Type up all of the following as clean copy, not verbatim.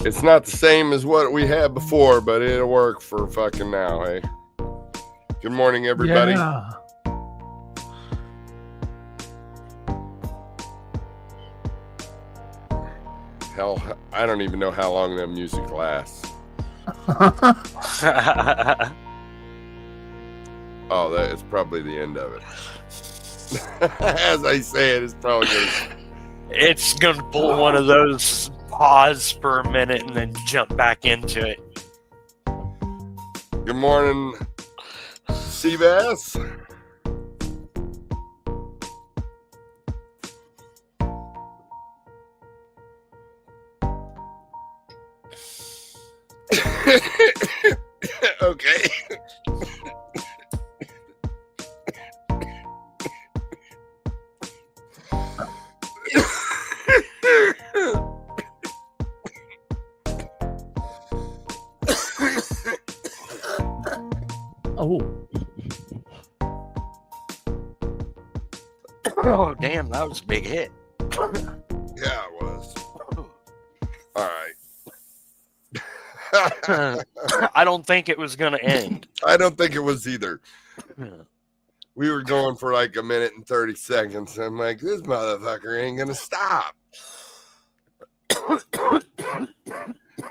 It's not the same as what we had before, but it'll work for fucking now, hey? Good morning, everybody. Yeah. Hell, I don't even know how long that music lasts. Oh, that is probably the end of it. As I say it, it's probably going to... It's going to pull one of those pause for a minute and then jump back into it. Good morning, Seabass. Okay. Oh, damn, that was a big hit. Yeah, it was. All right. I don't think it was going to end. I don't think it was either. We were going for like a minute and 30 seconds. I'm like, this motherfucker ain't going to stop.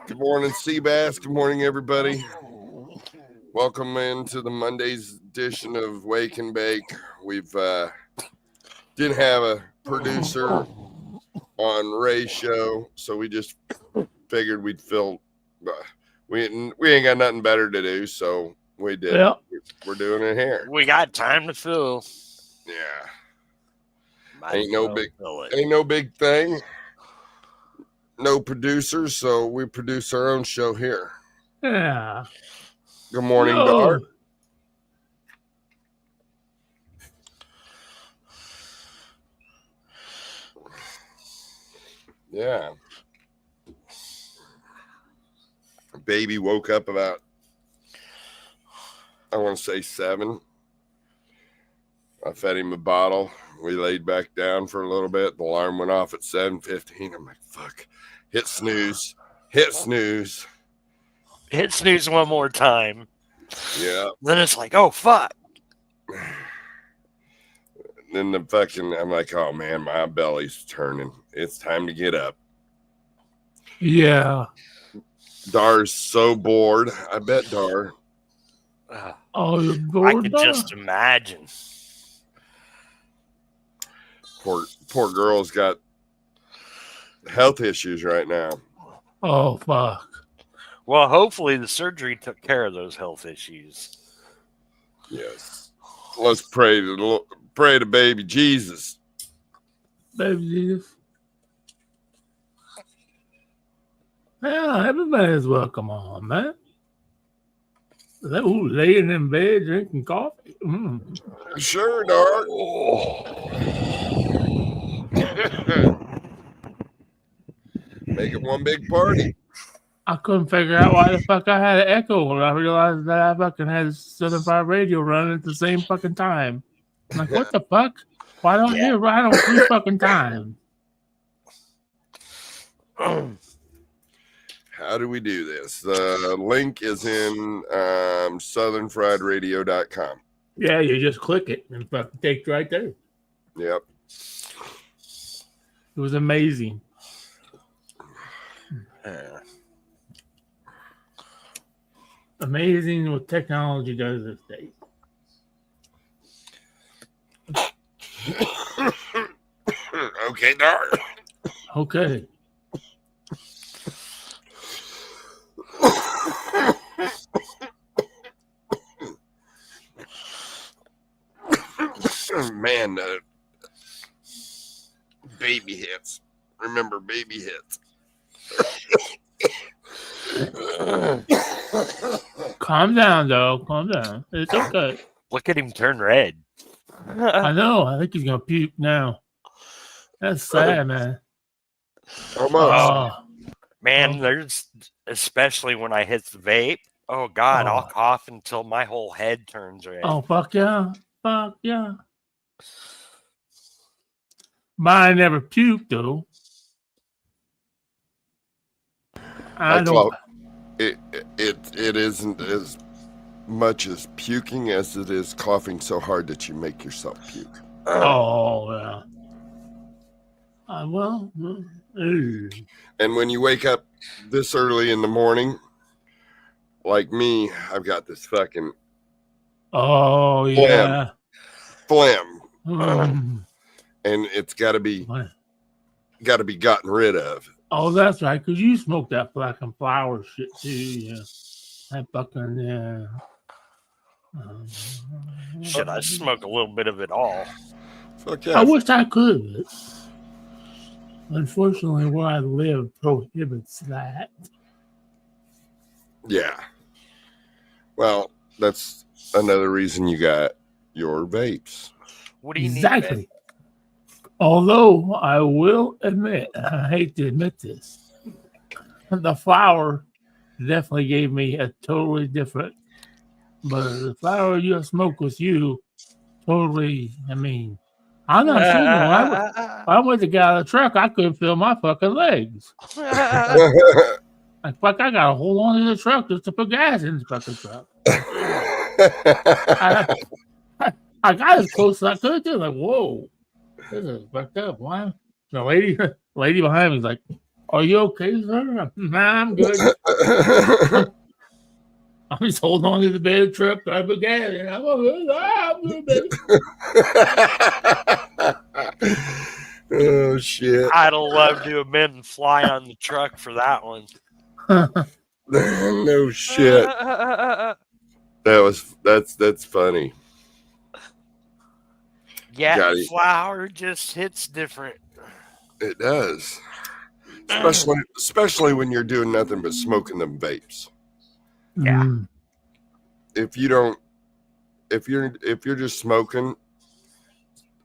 Good morning, Seabass. Good morning, everybody. Welcome into the Monday's edition of Wake and Bake. We've didn't have a producer on Ray's show, so we just figured we'd fill. We ain't got nothing better to do, so we did. Yep. We're doing it here. We got time to fill. Yeah. Might Ain't as no well big fill it. Ain't no big thing. No producers, so we produce our own show here. Yeah. Good morning, Yo. Dart. Yeah. Baby woke up about, I want to say 7. I fed him a bottle. We laid back down for a little bit. The alarm went off at 7:15. I'm like, fuck. Hit snooze. Hit snooze. Hit snooze one more time. Yeah. Then it's like, oh, fuck. Then I'm like, oh man, my belly's turning. It's time to get up. Yeah. Dar's so bored. I bet Dar. Oh, you're I bored, could Dar? just imagine. Poor girl's got health issues right now. Oh, fuck. Well, hopefully the surgery took care of those health issues. Yes. Let's pray to baby Jesus. Baby Jesus. Yeah, everybody's welcome on, man. Ooh, laying in bed, drinking coffee. Sure, Dar. Make it one big party. I couldn't figure out why the fuck I had an echo when I realized that I fucking had Southern Fire Radio running at the same fucking time. I'm like, what the fuck? Why don't I hear right on 3 fucking times? How do we do this? The link is in southernfriedradio.com. Yeah, you just click it and fucking takes you right there. Yep. It was amazing. Amazing what technology does this day. Okay, Dar. Okay. Man, baby hits. Remember, baby hits. Calm down, though. Calm down. It's okay. Look at him turn red. I know. I think he's going to puke now. That's sad, man. Almost. Man, there's, especially when I hit the vape, oh, God, I'll cough until my whole head turns red. Oh, fuck yeah. Fuck yeah. Mine never puked, though. I don't. It isn't as much as puking as it is coughing so hard that you make yourself puke. Oh, yeah. Well, And when you wake up this early in the morning, like me, I've got this fucking oh, yeah. phlegm, Mm. and it's got to be gotten rid of. Oh, that's right. Because you smoke that fucking flower shit too. Yeah. That fucking, yeah. Shit, I smoke a little bit of it all. Fuck yeah. I wish I could. Unfortunately, where I live prohibits that. Yeah. Well, that's another reason you got your vapes. What do you Exactly. need? Although I will admit, I hate to admit this, the flower definitely gave me a totally different. But the flower you smoke with you, totally. I mean, I'm not sure. When I went to get out of the truck, I couldn't feel my fucking legs. Like, fuck, I got to hold on to the truck just to put gas in the fucking truck. I got as close as I could to, like, whoa, this is fucked up. Why? The lady behind me is like, "Are you okay, sir?" Nah, I'm good. I'm just holding on to the bed of the truck. I put gas in. I'm good, baby. Oh shit! I'd love to have been fly on the truck for that one. No shit. That's funny. Yeah, Got it. flower just hits different. It does, especially when you're doing nothing but smoking them vapes. Yeah. Mm. If you're just smoking,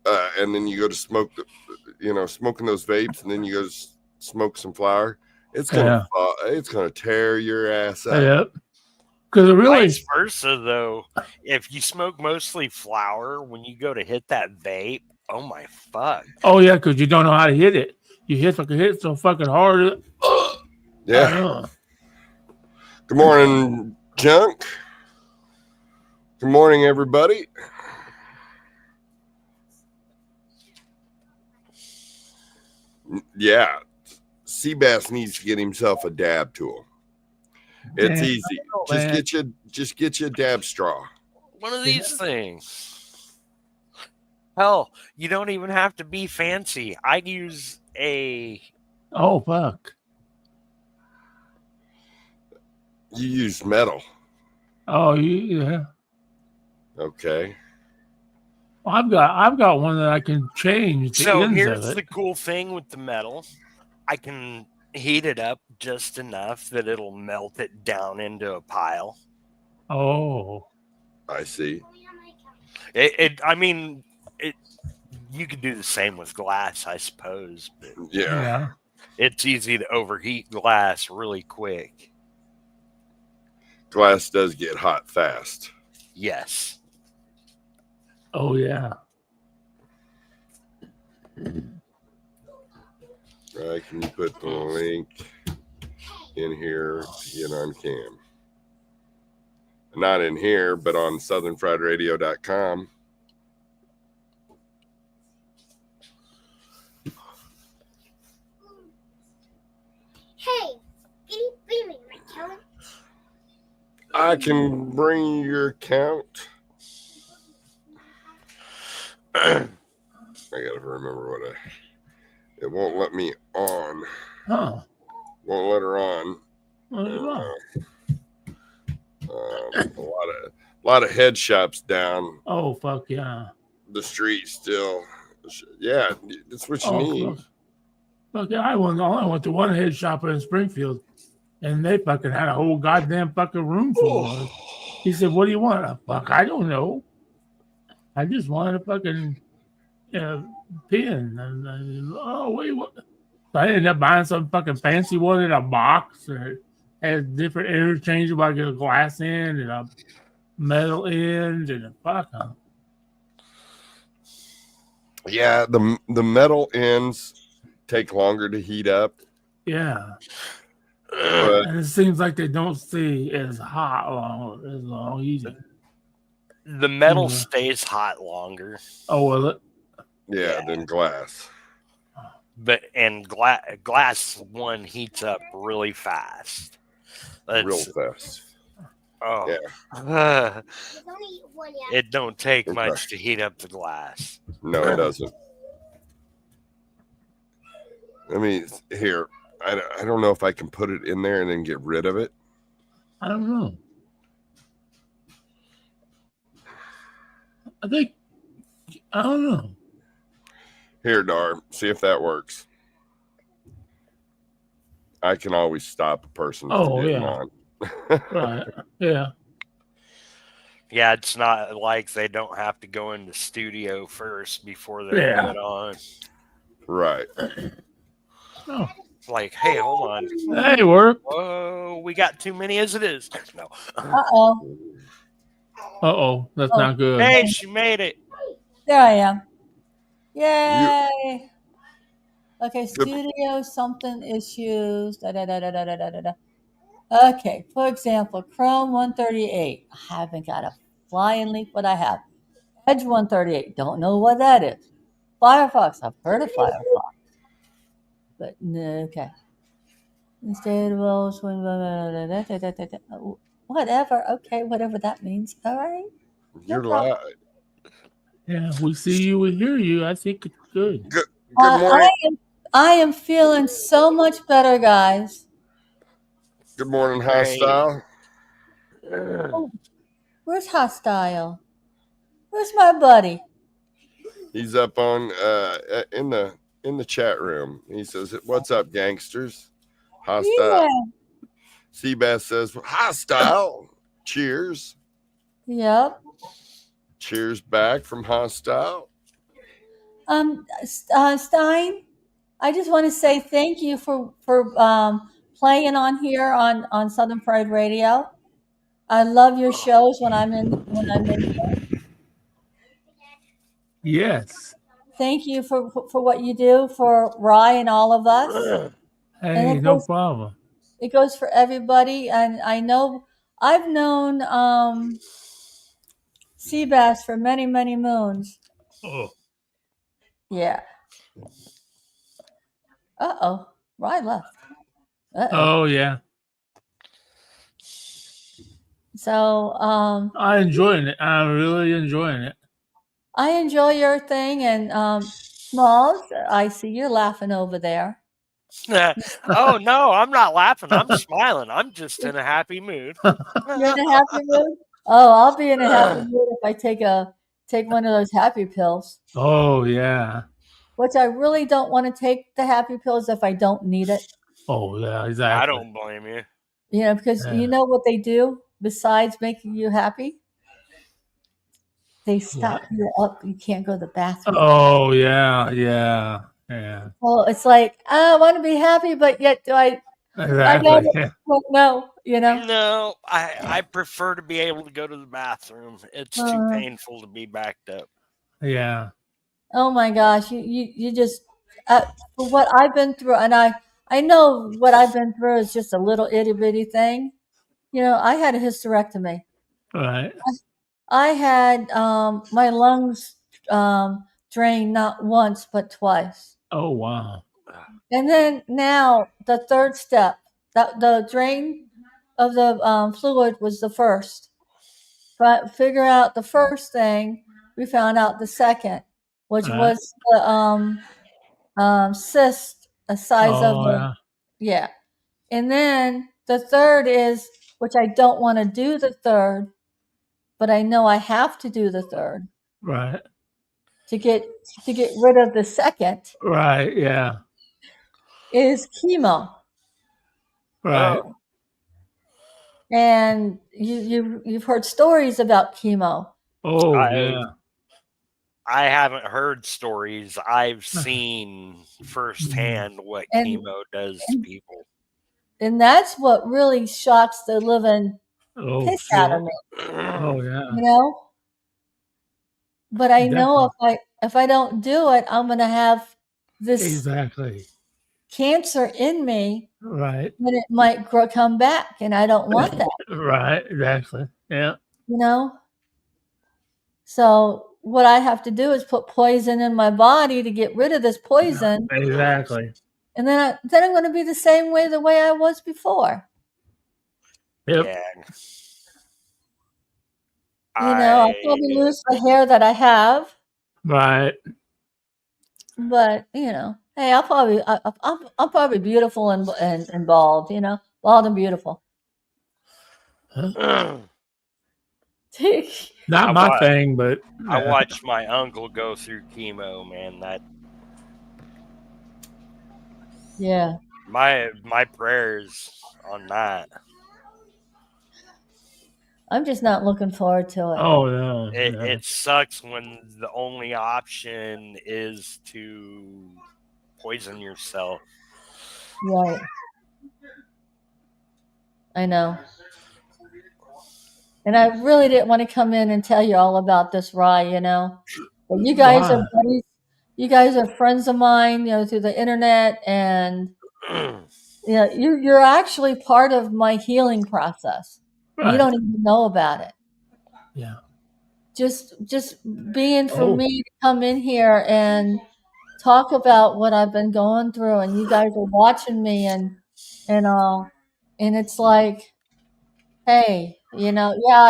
and then you go to smoke, smoking those vapes, and then you go to smoke some flower, it's gonna tear your ass up. Yep. Because really, Vice versa, though, if you smoke mostly flower, when you go to hit that vape, oh my fuck! oh yeah, because you don't know how to hit it. You hit it so fucking hard. Yeah. Good morning, Junk. Good morning, everybody. Yeah, Seabass needs to get himself a dab tool. It's easy. Just get you a dab straw. One of these things. Hell, you don't even have to be fancy. I use a. Oh fuck! You use metal. Oh yeah. Okay. Well, I've got one that I can change the So ends here's of the it. cool thing with the metal. I can heat it up just enough that it'll melt it down into a pile. Oh. I see. You could do the same with glass, I suppose, but Yeah. it's easy to overheat glass really quick. Glass does get hot fast. Yes. Oh yeah. Right? Can you put the link in here to get on cam? Not in here, but on southernfriedradio.com. Hey, can you bring me my account? I can bring your account. I gotta remember it won't let me on. Oh. Won't let her on. Oh, A lot of head shops down oh fuck yeah. the street still. Yeah, that's what you need. Fuck yeah. I only went to one head shop in Springfield, and they fucking had a whole goddamn fucking room full of it. He said, "What do you want?" Fuck, I don't know. I just wanted a fucking pin. And what? So I ended up buying some fucking fancy one in a box. It has different interchangeable. I get a glass end and a metal end and a fuck. Yeah, the metal ends take longer to heat up. Yeah. But And it seems like they don't stay as hot as long either. The metal Yeah. stays hot longer, Oh, well, yeah, then glass. but glass one heats up really fast. Real That's fast. oh, Yeah. There's only one yeah. it don't take Okay. much to heat up the glass. No, it doesn't. I mean, here, I don't know if I can put it in there and then get rid of it. I don't know. I don't know. Here, Dar, see if that works. I can always stop a person from Oh, getting yeah. on. Right. Yeah. Yeah, it's not like they don't have to go in the studio first before they Yeah. get on. Right. Oh. It's like, hey, hold on. Hey, work. Whoa, we got too many as it is. No. Uh-oh. Uh-oh. That's Oh. not good. Hey, she made it. There I am. Yay. Okay, studio something issues. Da, da, da, da, da, da, da, da. Okay, for example, Chrome 138. I haven't got a flying leaf, but I have. Edge 138. Don't know what that is. Firefox. I've heard of Firefox. But no, okay. Instead of whatever. Okay, whatever that means. All right. You're problem. live. Yeah, we see you, we hear you. I think it's good. Good morning. I am feeling so much better, guys. Good morning, Great. Hostile. Where's Hostile? Where's my buddy? He's up on in the chat room. He says, "What's up, gangsters?" Hostile. Yeah. Seabass says, "Hostile." Cheers. Yep. Cheers back from Hostile. Stein, I just want to say thank you for playing on here on Southern Pride Radio. I love your shows when I'm in here. Yes. Thank you for what you do for Rye and all of us. Hey, no problem. It goes for everybody, and I know I've known Seabass for many, many moons. Oh. Yeah. Uh-oh. Rye left. Uh-oh. Oh, yeah. So I'm enjoying it. I'm really enjoying it. I enjoy your thing, and Smalls, I see you're laughing over there. Oh, no, I'm not laughing. I'm smiling. I'm just in a happy mood. You're in a happy mood? Oh, I'll be in a happy mood if I take one of those happy pills. Oh, yeah. Which I really don't want to take the happy pills if I don't need it. Oh, yeah, exactly. I don't blame you. You know, because you know what they do besides making you happy? They stop you up. You can't go to the bathroom. Oh, yeah, yeah, yeah. Well, it's like, I want to be happy, but yet do I Exactly. don't know, you know? No, I prefer to be able to go to the bathroom. It's too painful to be backed up. Yeah. Oh my gosh, you just for what I've been through, and I know what I've been through is just a little itty bitty thing. You know, I had a hysterectomy. Right. I had my lungs drained not once but twice. Oh, wow. And then now the third step, that the drain of the fluid was the first. But figure out the first thing, we found out the second, which was the cyst, the size of the yeah. And then the third is, which I don't want to do the third, but I know I have to do the third. Right. To get rid of the second. Right, yeah. Is chemo. Right. Oh. And you've heard stories about chemo. Oh, yeah. I haven't heard stories. I've seen firsthand what chemo does to people. And that's what really shocks the living piss out of me. Oh, yeah. You know? But I know if I don't do it, I'm going to have this cancer in me, Right. then it might come back, and I don't want that, Right. Exactly. Yeah. you know? So what I have to do is put poison in my body to get rid of this poison, Exactly. and then I'm going to be the same way I was before. Yep. Yeah. You know, I'll probably lose the hair that I have, Right. but you know, hey, I'm probably beautiful and bald. You know, bald and beautiful. Not I my wa- thing, but I watched my uncle go through chemo, man. That Yeah. my prayers on that. I'm just not looking forward to it. oh no. It sucks when the only option is to poison yourself. Right. I know. And I really didn't want to come in and tell you all about this, Rye, you know. But you guys are Why? buddies. You guys are friends of mine, you know, through the internet, and yeah, you're actually part of my healing process. Right. You don't even know about it. Yeah. Just being for Oh. me to come in here and talk about what I've been going through, and you guys are watching me and all, and it's like, hey, you know, yeah,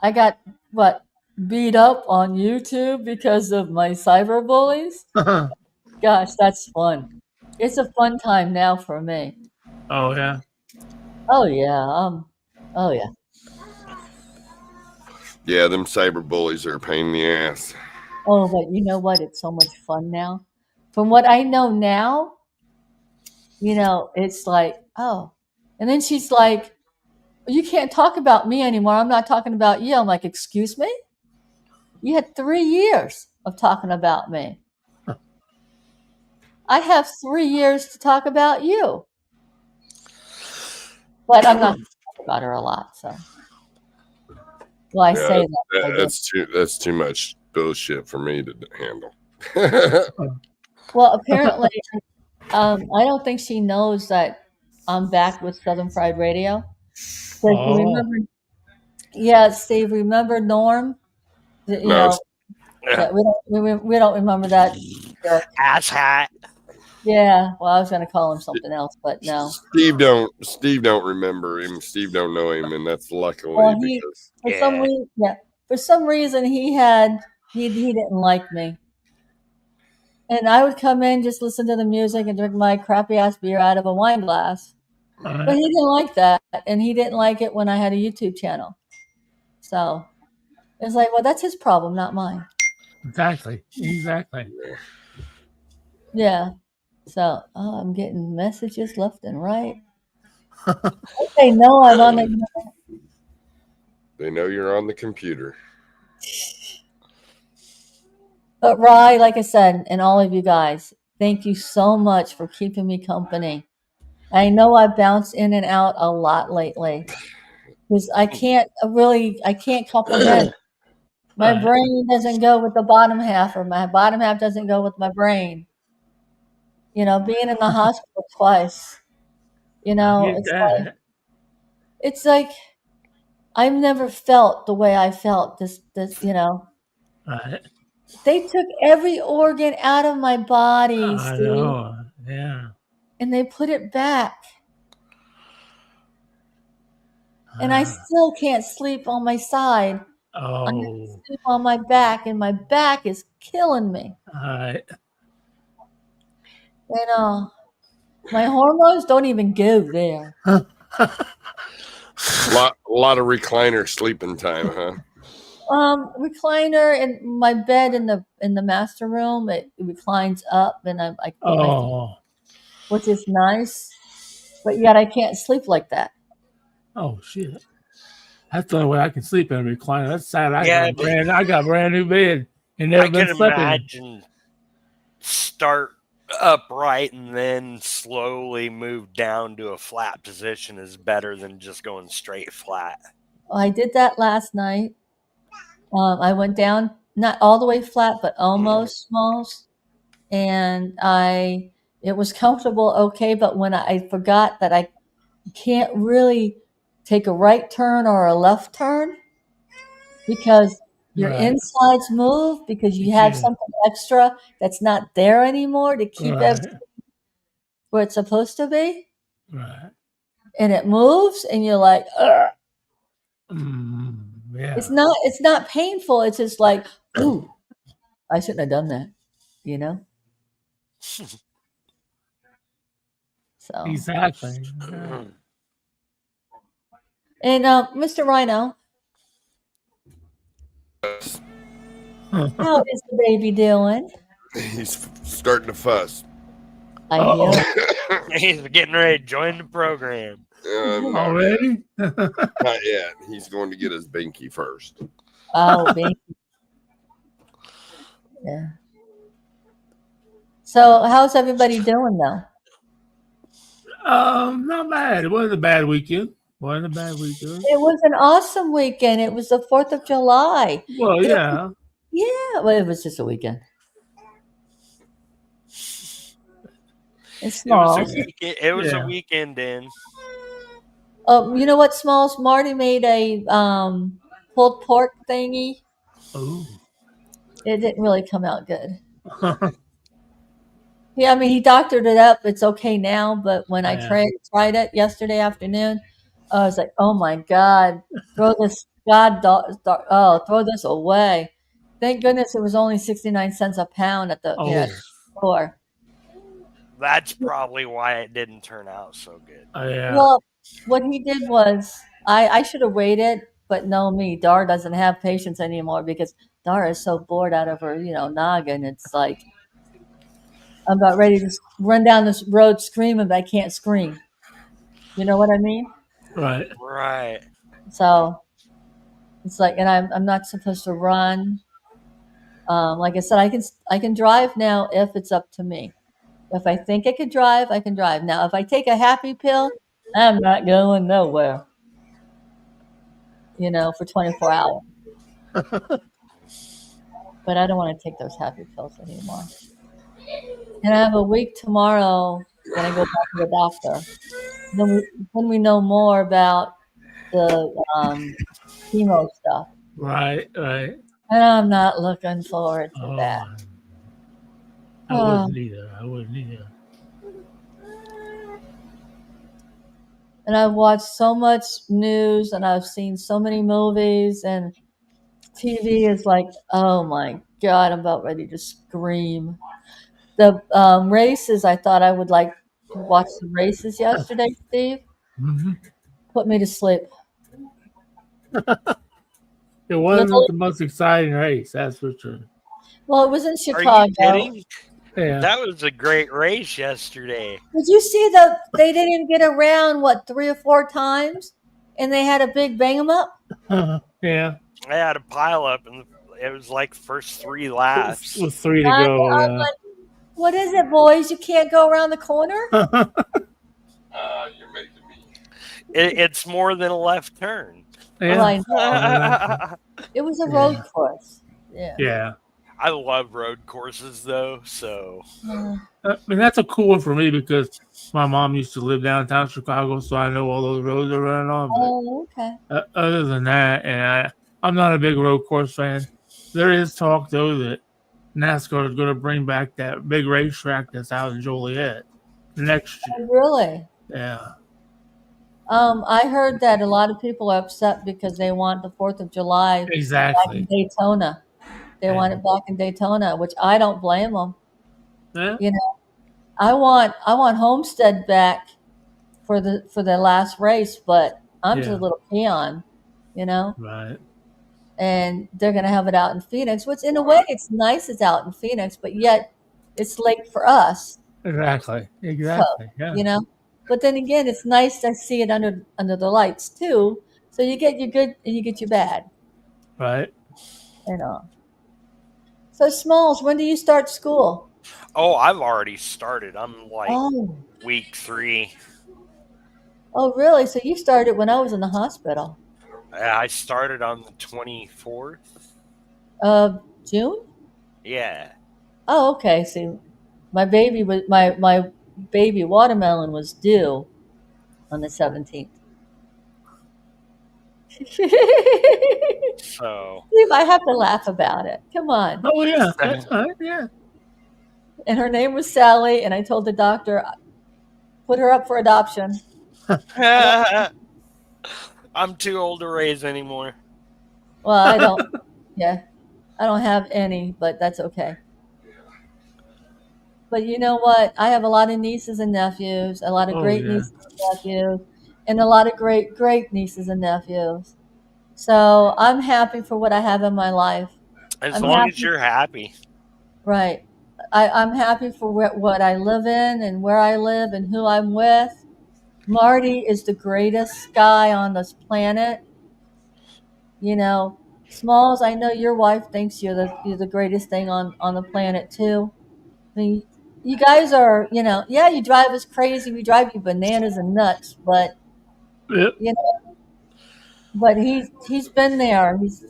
I got what beat up on YouTube because of my cyber bullies. Gosh, that's fun. It's a fun time now for me. oh yeah. Oh yeah, oh yeah. Yeah, them cyber bullies are a pain in the ass. Oh, but you know what? It's so much fun now. From what I know now, you know, it's like, oh. And then she's like, you can't talk about me anymore. I'm not talking about you. I'm like, excuse me? You had 3 years of talking about me. I have 3 years to talk about you. But I'm not going to talk about her a lot, so. Well, I Yeah, say that. I do. that's too much bullshit for me to handle. Well, apparently, I don't think she knows that I'm back with Southern Fried Radio. So you Oh. remember? Yeah, Steve. Remember Norm? You No, know, yeah, we don't remember that. Ass hat. Yeah. Well, I was going to call him something else, but no. Steve don't remember him. Steve don't know him, and that's luckily Well, because for some reason he didn't like me. And I would come in, just listen to the music and drink my crappy ass beer out of a wine glass. But he didn't like that, and he didn't like it when I had a YouTube channel. So it's like, well, that's his problem, not mine. Exactly. Yeah. So I'm getting messages left and right. They know I'm on the. they know you're on the computer. But Rye, like I said, and all of you guys, thank you so much for keeping me company. I know I bounced in and out a lot lately because I can't comprehend. My brain doesn't go with the bottom half, or my bottom half doesn't go with my brain. You know, being in the hospital twice, you know, it's like I've never felt the way I felt this, you know. Right. They took every organ out of my body, I Steve, know. Yeah. and they put it back. And I still can't sleep on my side. I have to sleep on my back, and my back is killing me. Right. And my hormones don't even go there. A lot of recliner sleeping time, huh? Recliner and my bed in the master room, it reclines up, and I put my feet, which is nice, but yet I can't sleep like that. Oh shit! That's the only way I can sleep in a recliner. That's sad. I got a brand new bed and never been sleeping. I can imagine start upright and then slowly move down to a flat position is better than just going straight flat. I did that last night. I went down, not all the way flat, but almost, and I It was comfortable, okay, but when I forgot that I can't really take a right turn or a left turn because your Right. insides move because you have Yeah. something extra that's not there anymore to keep Right. everything where it's supposed to be. Right. And it moves and you're like, ugh. Yeah. It's not painful. It's just like, ooh, I shouldn't have done that, you know? So, Exactly. Yeah. and Mr. Rhino, how is the baby doing? He's starting to fuss. I Uh-oh. hear. He's getting ready to join the program. Not Already? yet. Not yet. He's going to get his binky first. Oh, baby. Yeah. So, how's everybody doing though? Not bad. It wasn't a bad weekend. Wasn't a bad weekend. It was an awesome weekend. It was the 4th of July. Well, yeah. Yeah, well, it was just a weekend. It's small. It was Yeah. a weekend in. You know what, Smalls? Marty made a pulled pork thingy. Ooh. It didn't really come out good. Yeah, I mean, he doctored it up. It's okay now, but when I Yeah. tried it yesterday afternoon, I was like, "Oh my God, throw this throw this away!" Thank goodness it was only 69 cents a pound at the Oh. store. That's probably why it didn't turn out so good. Yeah. Well, what he did was I should have waited, but no, me, Dar doesn't have patience anymore because Dar is so bored out of her, noggin. It's like I'm about ready to run down this road screaming, but I can't scream. You know what I mean? Right. Right. So it's like, and I'm not supposed to run. Like I said, I can drive now if it's up to me. If I think I could drive, I can drive. Now, if I take a happy pill, I'm not going nowhere. For 24 hours. But I don't want to take those happy pills anymore. And I have a week tomorrow when I go back to the doctor. Then we know more about the chemo stuff. Right. Right. And I'm not looking forward to that. I wouldn't either. I wouldn't either. And I've watched so much news and I've seen so many movies and TV is like, oh my God, I'm about ready to scream. The races, I thought I would like to watch the races yesterday, Steve. Mhm. Put me to sleep. It wasn't the most exciting race, that's for sure. Well, it was in Are Chicago. you kidding? Yeah. That was a great race yesterday. Did you see they didn't get around, 3 or 4 times? And they had a big bang 'em up? Yeah. I had a pile up, and it was like first 3 laps. With 3 to I'm go. like, what is it, boys? You can't go around the corner? You're making me. It's more than a left turn. Yeah. It was a road course. Yeah. Yeah. I love road courses, though, so. I mean, that's a cool one for me because my mom used to live downtown Chicago, so I know all those roads are running on. But Oh, okay. other than that, and I'm not a big road course fan. There is talk, though, that NASCAR is going to bring back that big racetrack that's out in Joliet next year. Really? Yeah. I heard that a lot of people are upset because they want the 4th of July back in Exactly. Daytona. They want it back in Daytona, which I don't blame them. Yeah. I want Homestead back for the last race, but I'm just a little peon, Right. and they're going to have it out in Phoenix, which in a way it's nice it's out in Phoenix, but yet it's late for us, Exactly. Yeah. But then again, it's nice to see it under the lights too. So you get your good and you get your bad. Right. So Smalls, when do you start school? Oh, I've already started. I'm like Oh. week 3. Oh, really? So you started when I was in the hospital. I started on the 24th. Of June? Yeah. Oh, okay. So my baby was my baby watermelon was due on the 17th. So I have to laugh about it. Come on. Oh yeah, that's right. Yeah. And her name was Sally, and I told the doctor, put her up for adoption. I'm too old to raise anymore. Well, I don't. Yeah, I don't have any, but that's okay. But you know what? I have a lot of nieces and nephews, a lot of Oh, great yeah. nieces and nephews, and a lot of great nieces and nephews. So I'm happy for what I have in my life. As I'm long as happy. you're happy. Right. I'm happy for what I live in and where I live and who I'm with. Marty is the greatest guy on this planet. You know, Smalls, I know your wife thinks you're the greatest thing on the planet too. I mean, you guys are, yeah, you drive us crazy. We drive you bananas and nuts, but Yep. but he's been there. He's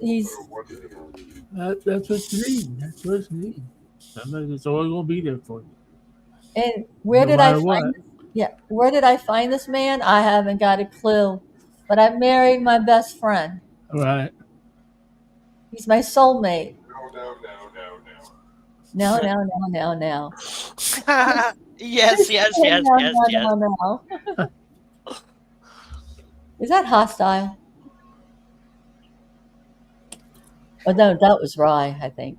That's what you need. That's what you need. Somebody's always gonna be there for you, and where no did I matter what. find this? Yeah, where did I find this man? I haven't got a clue. But I married my best friend. Right. He's my soulmate. No. No. Yes. No. Is that hostile? Oh no, that was Rye, I think.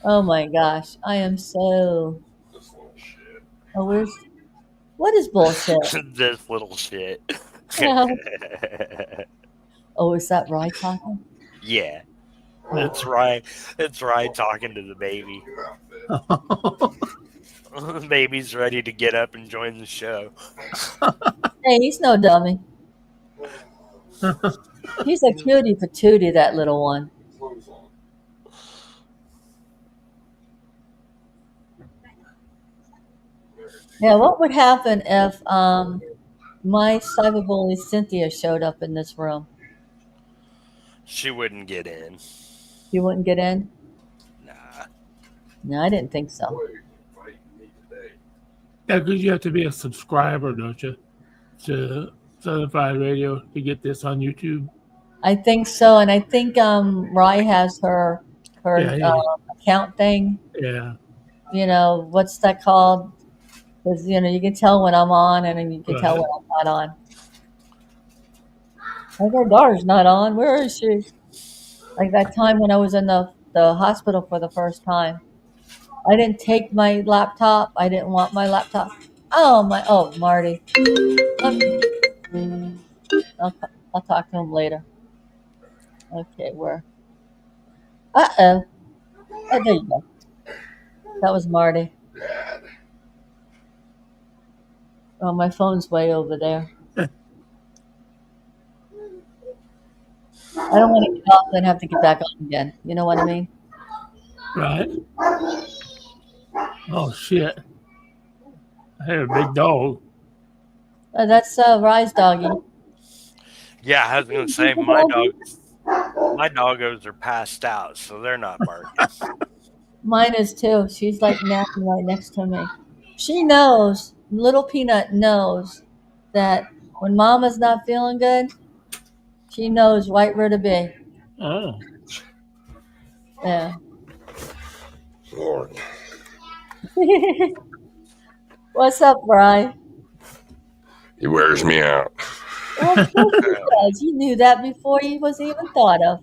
Oh my gosh, I am so. This little shit. Oh, what is bullshit? This little shit. Oh, is that Rye talking? Yeah. It's right. It's right talking to the baby. The baby's ready to get up and join the show. Hey, he's no dummy. He's a cutie patootie, that little one. Yeah, what would happen if my cyberbully Cynthia showed up in this room? She wouldn't get in. You wouldn't get in? Nah. No, I didn't think so. Yeah, because you have to be a subscriber, don't you, to Southern Fried Radio to get this on YouTube? I think so, and I think Rye has her Yeah. account thing. Yeah. What's that called? Because you can tell when I'm on, and then you can tell Right. when I'm not on. Like our daughter's not on. Where is she? Like that time when I was in the hospital for the first time. I didn't take my laptop. I didn't want my laptop. Oh Marty. I'll talk to him later. Okay, where? Oh, there you go. That was Marty. Oh, my phone's way over there. I don't want to get off and have to get back on again. You know what I mean? Right. Oh shit! I had a big dog. That's Rye's doggy. Yeah, I was gonna say my doggos are passed out, so they're not barking. Mine is too. She's like napping right next to me. She knows. Little Peanut knows that when Mama's not feeling good, she knows right where to be. Oh. Yeah. Lord. What's up, Rye? He wears me out. Well, of course he does. You knew that before he was even thought of.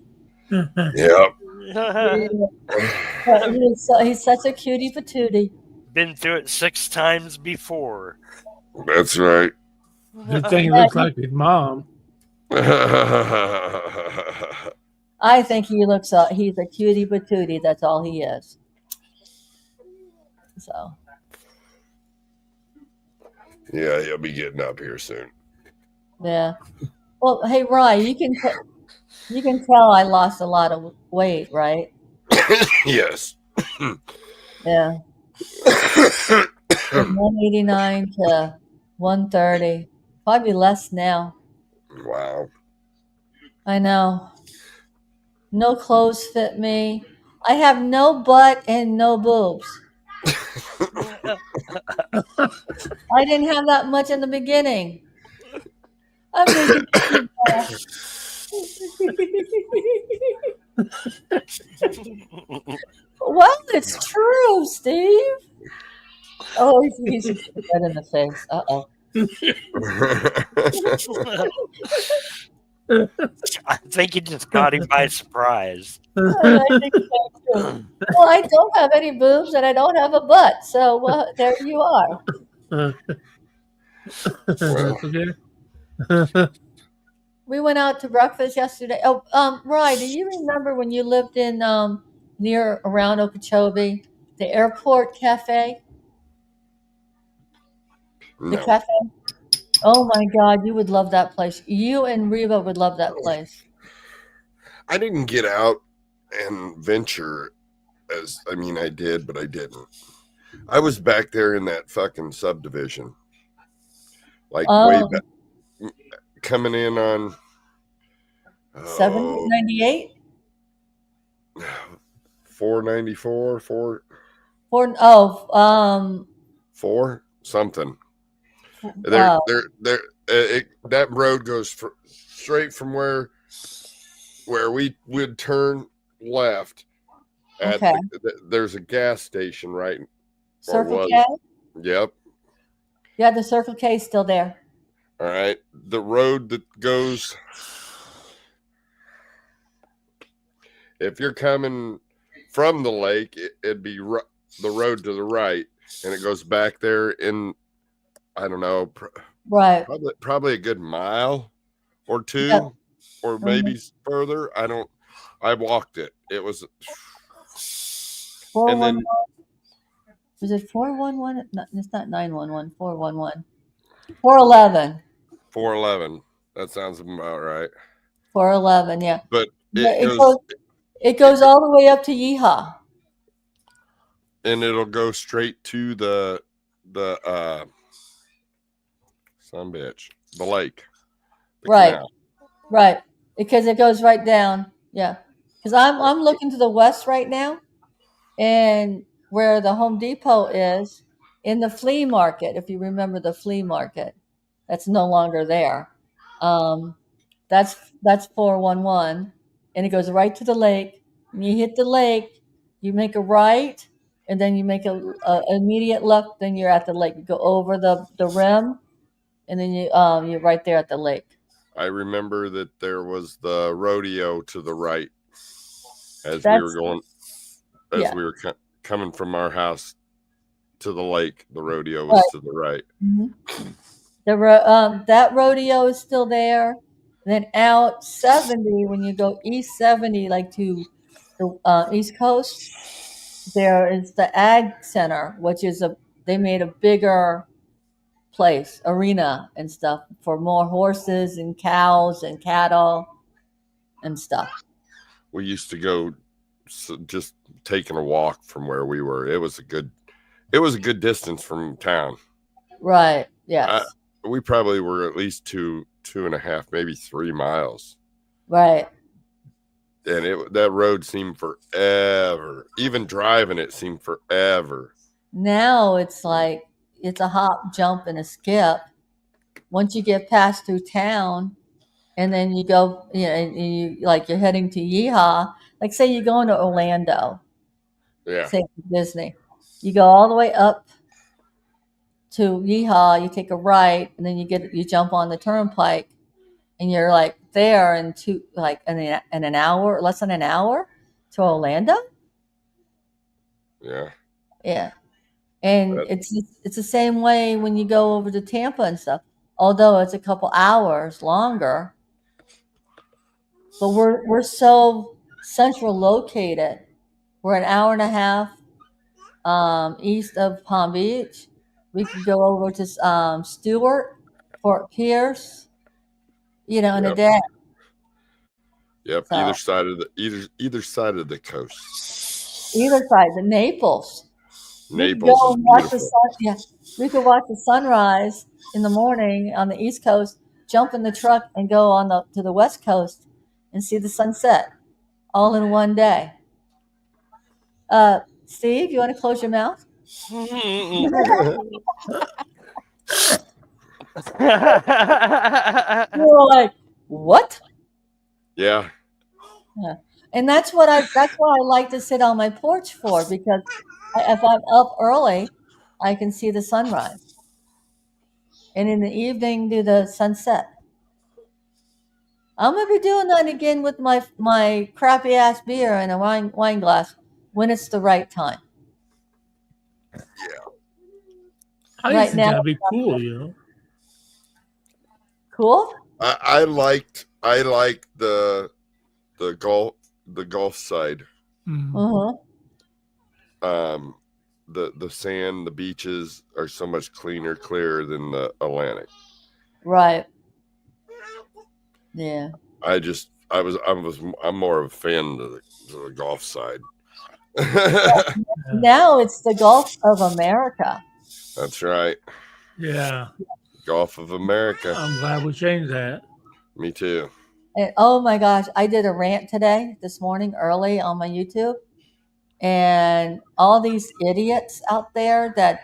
Yep. But he's such a cutie patootie. Been through it 6 times before. That's right. Good thing he looks like his mom. I think he's a cutie patootie. That's all he is. So. Yeah, he'll be getting up here soon. Yeah. Well, hey, Rye, you can tell I lost a lot of weight, right? Yes. Yeah. From 189 to 130. Probably less now. Wow. I know. No clothes fit me. I have no butt and no boobs. I didn't have that much in the beginning. I'm making Steve laugh. Well, it's true, Steve. Oh, he's red in the face. Uh-oh. I think you just caught him by surprise. I think so too. Well, I don't have any boobs and I don't have a butt, so there you are. Okay. We went out to breakfast yesterday. Oh, Rye, do you remember when you lived in near around Okeechobee, the airport cafe? The No. cafe? Oh my God, you would love that place. You and Reba would love that place. I didn't get out and venture I did, but I didn't. I was back there in that fucking subdivision. Like way back, coming in on 798? 494, 4 something. That road goes straight from where we would turn left. Okay. There's a gas station, right? Circle K? Yep. Yeah, the Circle K is still there. All right. The road that goes, if you're coming from the lake, it'd be the road to the right, and it goes back there in, I don't know, right? Probably a good mile or two, or maybe further. I walked it. It was. 411. Was it 411? No, it's not 911. 411. 411. 411. That sounds about right. 411. Yeah. But it goes all the way up to Yeehaw. And it'll go straight to the lake. Right. Canal. Right. Because it goes right down. Yeah. Because I'm looking to the west right now, and where the Home Depot is, in the flea market, if you remember the flea market, that's no longer there. That's 411, and it goes right to the lake. When you hit the lake, you make a right, and then you make a immediate left. Then you're at the lake. You go over the rim, and then you're right there at the lake. I remember that there was the rodeo to the right as we were coming from our house to the lake. The rodeo was to the right. Mm-hmm. That rodeo is still there. Then out 70, when you go east 70, like to the East Coast, there is the Ag Center, which is they made a bigger place, arena and stuff for more horses and cows and cattle and stuff. We used to go just taking a walk from where we were. It was a good distance from town. Right. Yes. We probably were at least 2.5, maybe 3 miles. Right. And that road seemed forever. Even driving it seemed forever. Now it's like it's a hop, jump, and a skip. Once you get past through town, and then you go, you're heading to Yeehaw. Like say you're going to Orlando. Yeah. Say Disney. You go all the way up to Yeehaw, you take a right, and then you jump on the turnpike, and you're like there in an hour, less than an hour to Orlando. Yeah. Yeah. And it's the same way when you go over to Tampa and stuff, although it's a couple hours longer. But we're so central located. We're an hour and a half east of Palm Beach. We could go over to Stewart, Fort Pierce, in a day. Yep. So, either side of the coast. Either side, the Naples. Naples is beautiful. We could watch the sunrise in the morning on the East Coast, jump in the truck, and go to the West Coast and see the sunset, all in one day. Steve, you want to close your mouth? You were like, what? Yeah. And that's why I like to sit on my porch for, because if I'm up early, I can see the sunrise, and in the evening do the sunset. I'm gonna be doing that again with my crappy ass beer and a wine glass when it's the right time. I Right think now, that'd be cool, you know. cool. I liked the Gulf side. Mm. The sand, the beaches are so much clearer than the Atlantic. Right. Yeah. I'm more of a fan of the Gulf side. Now it's the Gulf of America. That's right. Yeah. Gulf of America. I'm glad we changed that. Me too. And oh my gosh, I did a rant this morning early on my YouTube, and all these idiots out there that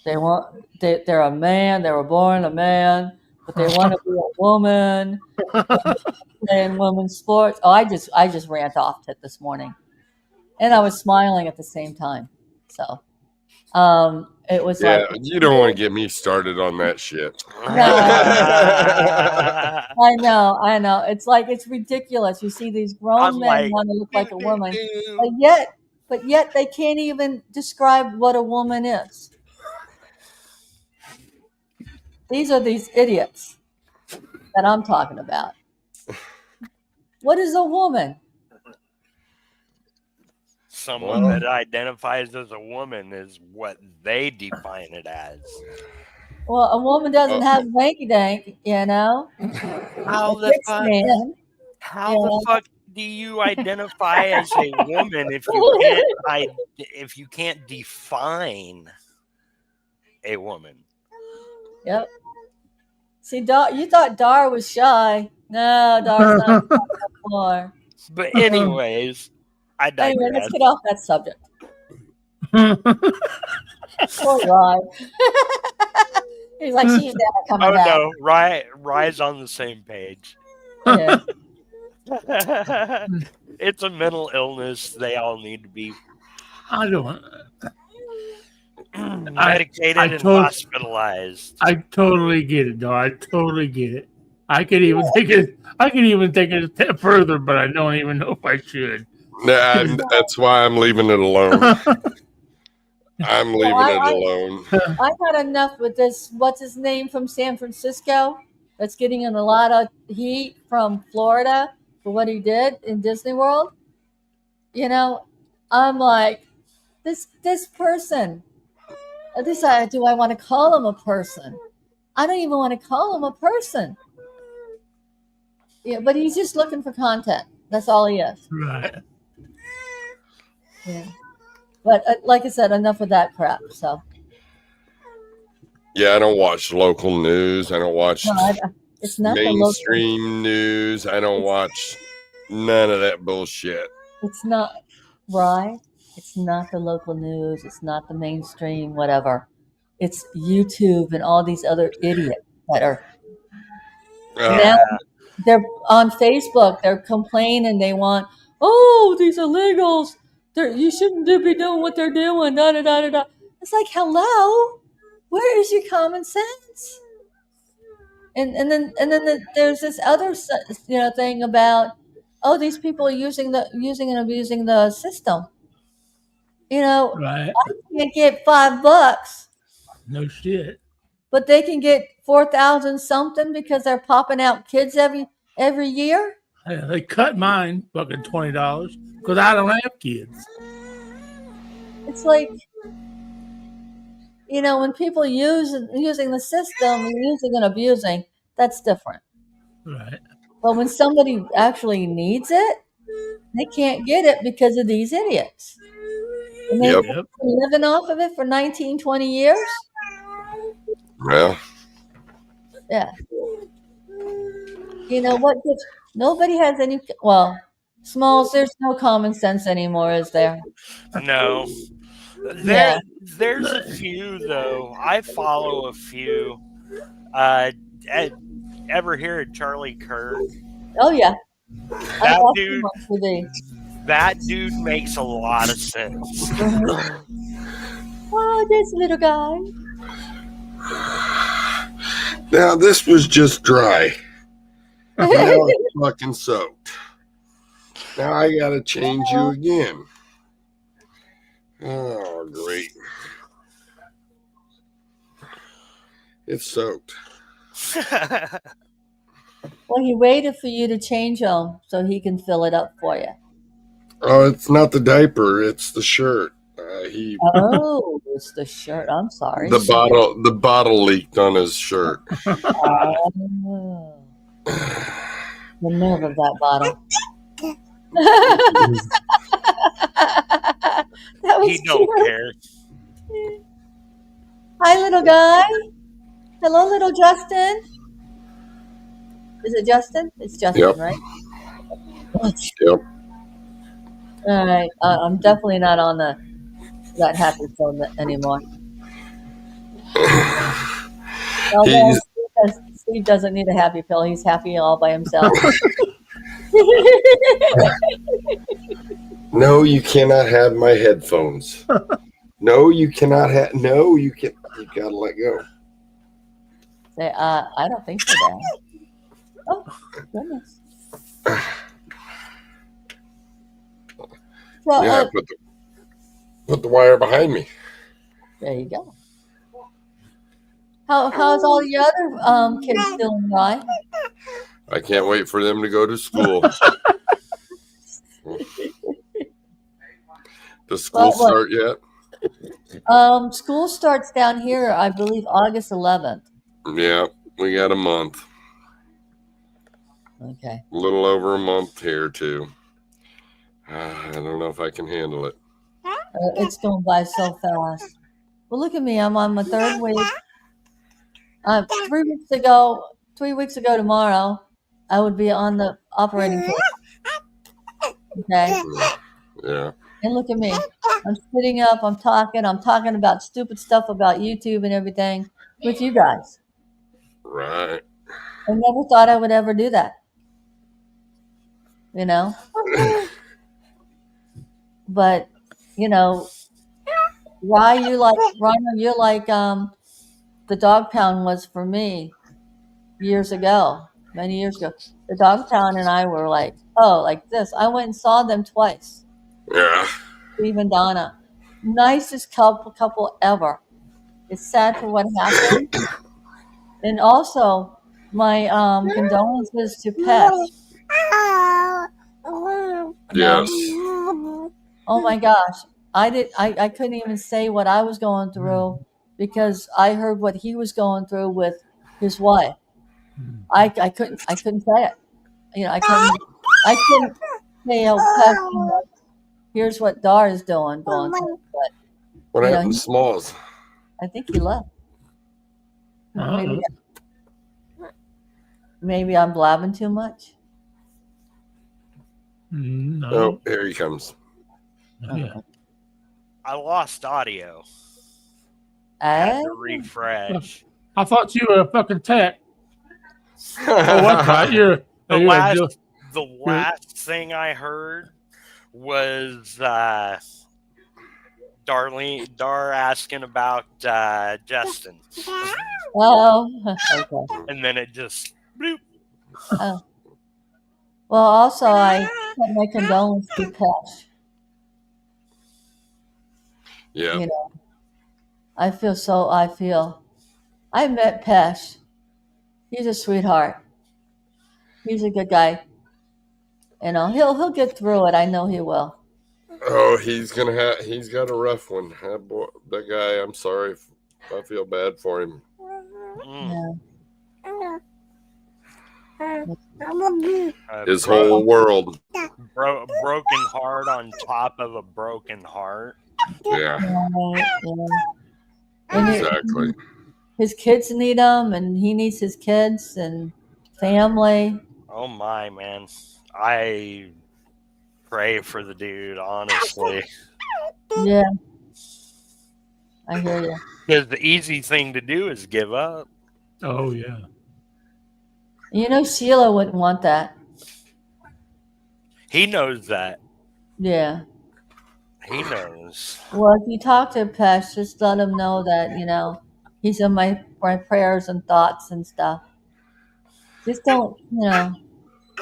they're a man, they were born a man, but they want to be a woman in women's sports. Oh, I just rant off it this morning, and I was smiling at the same time. So, it was Yeah, like, you don't want to get me started on that shit. I know. It's like, it's ridiculous. You see these grown I'm men like, want to look like a woman, but yet they can't even describe what a woman is. These are these idiots that I'm talking about. What is a woman? Someone that identifies as a woman is what they define it as. Well, a woman doesn't have wanky dank, you know. How A the fixed fuck? man, How you the know. fuck do you identify as a woman if you can't define a woman? Yep. See, you thought Dar was shy. No, Dar's not shy anymore. But anyways, I digress. Anyway, let's get off that subject. Poor Rye. He's like, she's never coming Oh back. no, Rye's on the same page. Yeah. It's a mental illness. They all need to be I don't. medicated and hospitalized. I totally get it, though. I totally get it. I could even take it. I could even take it a step further, but I don't even know if I should. Nah, that's why I'm leaving it alone. I'm leaving it alone. I've had enough with this. What's his name from San Francisco? That's getting in a lot of heat from Florida for what he did in Disney World. You know, I'm like, this person. At least do I want to call him a person? I don't even want to call him a person. Yeah, but he's just looking for content. That's all he is. Right. Yeah. But like I said, enough of that crap. So. Yeah, I don't watch local news. I don't watch it's not mainstream news. I don't watch none of that bullshit. It's not right. It's not the local news. It's not the mainstream, whatever. It's YouTube and all these other idiots that are now they're on Facebook. They're complaining. They want, these illegals. You shouldn't be doing what they're doing. Da, da, da, da, da. It's like, hello, where is your common sense? And then there's this other thing about, these people are using and abusing the system. Right. I can't get $5. No shit. But they can get 4,000 something because they're popping out kids every year. Yeah, they cut mine fucking $20 because I don't have kids. It's like, when people using the system, using and abusing, that's different. Right. But when somebody actually needs it, they can't get it because of these idiots. And they've been living off of it for 19, 20 years. Well. Yeah. What gives, nobody has any, Smalls, there's no common sense anymore, is there? No. Yeah. There's a few though. I follow a few. Uh, ever hear of Charlie Kirk? Oh yeah. I That watch dude, him on TV. that dude makes a lot of sense. Oh, this little guy. Now this was just dry. Now it's fucking soaked. Now I gotta change you again. Oh, great. It's soaked. Well, he waited for you to change him so he can fill it up for you. Oh, it's not the diaper, it's the shirt. Oh, it's the shirt. I'm sorry. The bottle leaked on his shirt. Oh. The nerve of that bottle. That was He don't cute. care. Hi, little guy. Hello, little Justin. Is it Justin? It's Justin, Yep. right? Yep. All right. I'm definitely not on that happy pill anymore. Although Steve doesn't need a happy pill. He's happy all by himself. No, you cannot have my headphones. No, you cannot have. No, you can. You gotta let go. Say, I don't think so, Dad. Oh, goodness. So, Yeah, put the wire behind me. there you go. How's all the other kids doing, Ryan? I can't wait for them to go to school. Does school start yet? School starts down here, I believe, August 11th. Yeah, we got a month. Okay. A little over a month here too. I don't know if I can handle it. It's going by so fast. Well, look at me. I'm on my third week. 3 weeks ago tomorrow, I would be on the operating table. Okay. Yeah. And look at me. I'm sitting up. I'm talking about stupid stuff about YouTube and everything with you guys. Right. I never thought I would ever do that. You know? But, you know, Rhino, you're like the dog pound was for me many years ago. The dog pound and I were like, oh, like this. I went and saw them twice. Yeah. Steve and Donna. Nicest couple ever. It's sad for what happened. And also, my condolences to Pesh. Yes. Oh my gosh. I couldn't even say what I was going through because I heard what he was going through with his wife. I couldn't say it. You know, I couldn't say, oh, Pesh, here's what Dar is going through. But What happened to Smalls? I think he left. Maybe I'm blabbing too much. No. Oh, here he comes. Yeah. I lost audio. Had to Oh, refresh. I thought you were a fucking tech. Oh, what? Right? You're The last thing I heard was Dar asking about Justin, oh, okay. and then it just bloop. Oh. Well, also, I sent my condolences to Pesh. Yeah. You know, I met Pesh. He's a sweetheart. He's a good guy. You know, he'll get through it. I know he will. Oh, he's got a rough one. That guy, I'm sorry. I feel bad for him. His whole world. Broken heart on top of a broken heart. Yeah. Exactly. His kids need him, and he needs his kids and family. Oh my man, I pray for the dude, honestly. Yeah, I hear you. Because the easy thing to do is give up. Oh yeah. You know, Sheila wouldn't want that. He knows that. Yeah. He knows. Well, if you talk to Pesh, just let him know that, he's in my prayers and thoughts and stuff. Just don't,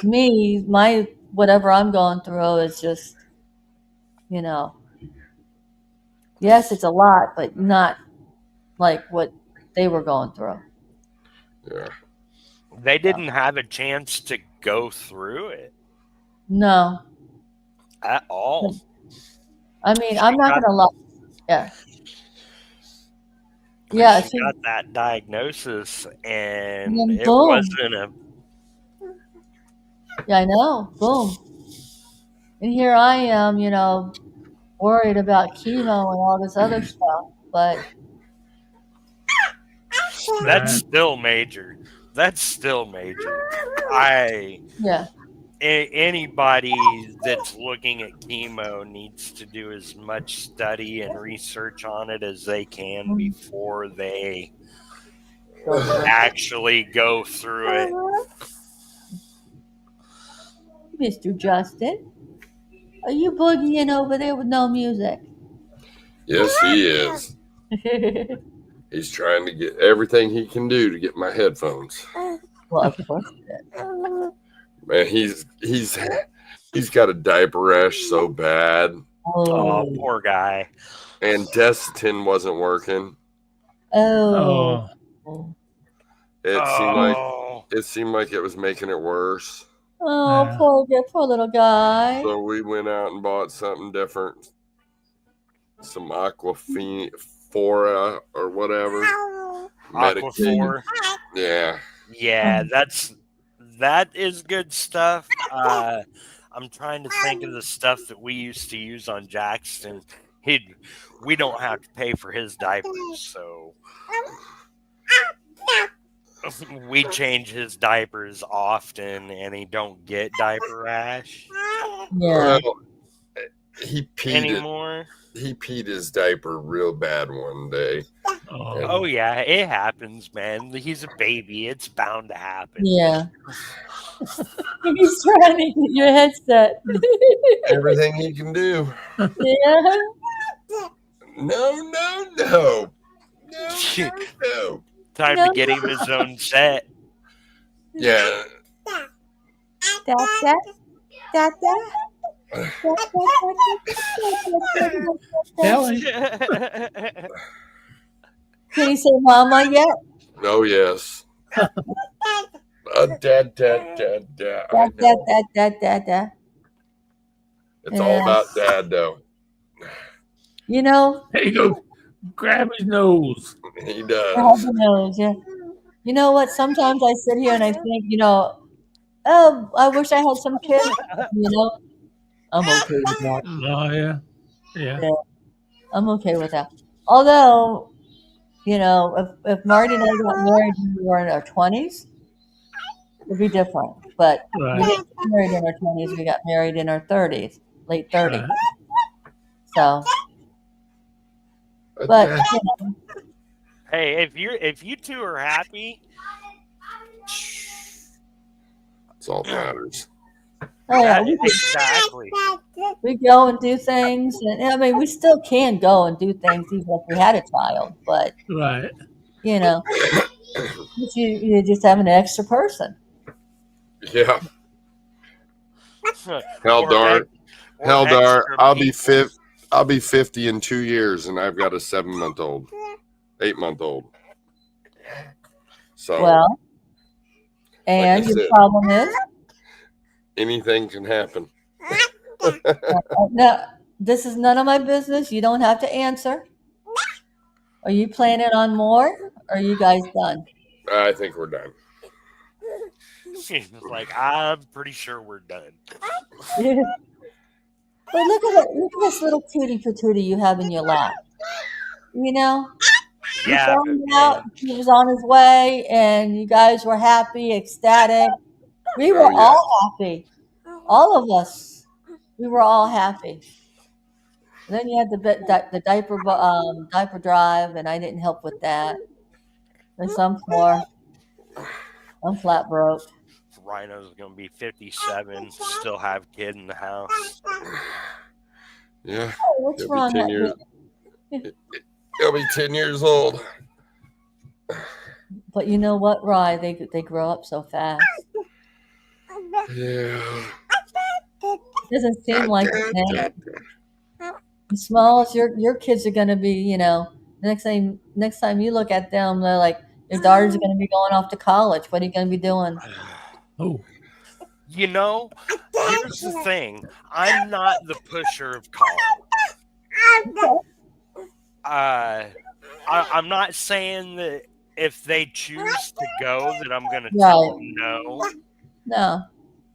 me, my whatever I'm going through is just, yes, it's a lot, but not like what they were going through. Yeah. They didn't have a chance to go through it No. at all. I mean, I'm not going to lie. Yeah. Yeah. She got that diagnosis, and then it boom. wasn't a. Yeah, I know. Boom. And here I am, worried about chemo and all this other stuff. But That's still major. That's still major. yeah. Anybody that's looking at chemo needs to do as much study and research on it as they can before they actually go through it. Mr. Justin, are you boogieing over there with no music? Yes, he is. He's trying to get everything he can do to get my headphones. Well, of course he did. Man, he's got a diaper rash so bad, Oh, poor guy. and Desitin wasn't working. Oh. It seemed like it was making it worse. Oh, Yeah. poor little guy. So we went out and bought something different, some Aquafora or whatever. Aquaphor. Yeah. Yeah, that is good stuff. I'm trying to think of the stuff that we used to use on Jackson. We don't have to pay for his diapers, so we change his diapers often, and he don't get diaper rash Yeah. Well, he peed anymore. He peed his diaper real bad one day. Oh yeah, it happens, man. He's a baby. It's bound to happen. Yeah. He's trying to get your headset. Everything he can do. Yeah. No. Time to get him his own set. Yeah. Kelly. Can he say mama yet? Oh yes. Dad. I know. Da. It's all about Dad, though. There you go. Grab his nose. He does. Heaven knows, yeah. You know what? Sometimes I sit here and I think, oh, I wish I had some kids. I'm okay with that. Oh yeah. I'm okay with that. Although, if Marty and I got married when we were in our 20s, it'd be different. But we Right. didn't get married in our 20s. We got married in our 30s, late 30s. Right. So, but Hey, if you two are happy, It's all that matters. yeah, exactly. we go and do things. And I mean, we still can go and do things even if we had a child. But, Right. you just have an extra person. Yeah. Hell Or darn. or Hell darn. extra I'll be 50 in 2 years, and I've got a 7-month-old, 8-month-old. So Well, and Like I your said. problem is, anything can happen. no, this is none of my business. You don't have to answer. Are you planning on more? Or are you guys done? I think we're done. She's like, I'm pretty sure we're done. But look at this little cutie patootie you have in your lap. You Yeah, found him out. He was on his way, and you guys were happy, ecstatic. We were Oh, yeah. all happy, all of us. We were all happy. And then you had the diaper drive, and I didn't help with that. And some floor, I'm flat broke. Rhino's gonna be 57, still have kid in the house. Yeah. Oh, what's He'll be wrong 10 with years. me? He'll be 10 years old. But you know what, Rye? They grow up so fast. Yeah. Doesn't seem like it now. As small as your kids are gonna be, you know, next time you look at them, they're like your daughter's gonna be going off to college. What are you gonna be doing? Oh, You know, here's the thing. I'm not the pusher of college. I'm not saying that if they choose to go that I'm gonna tell them no. No.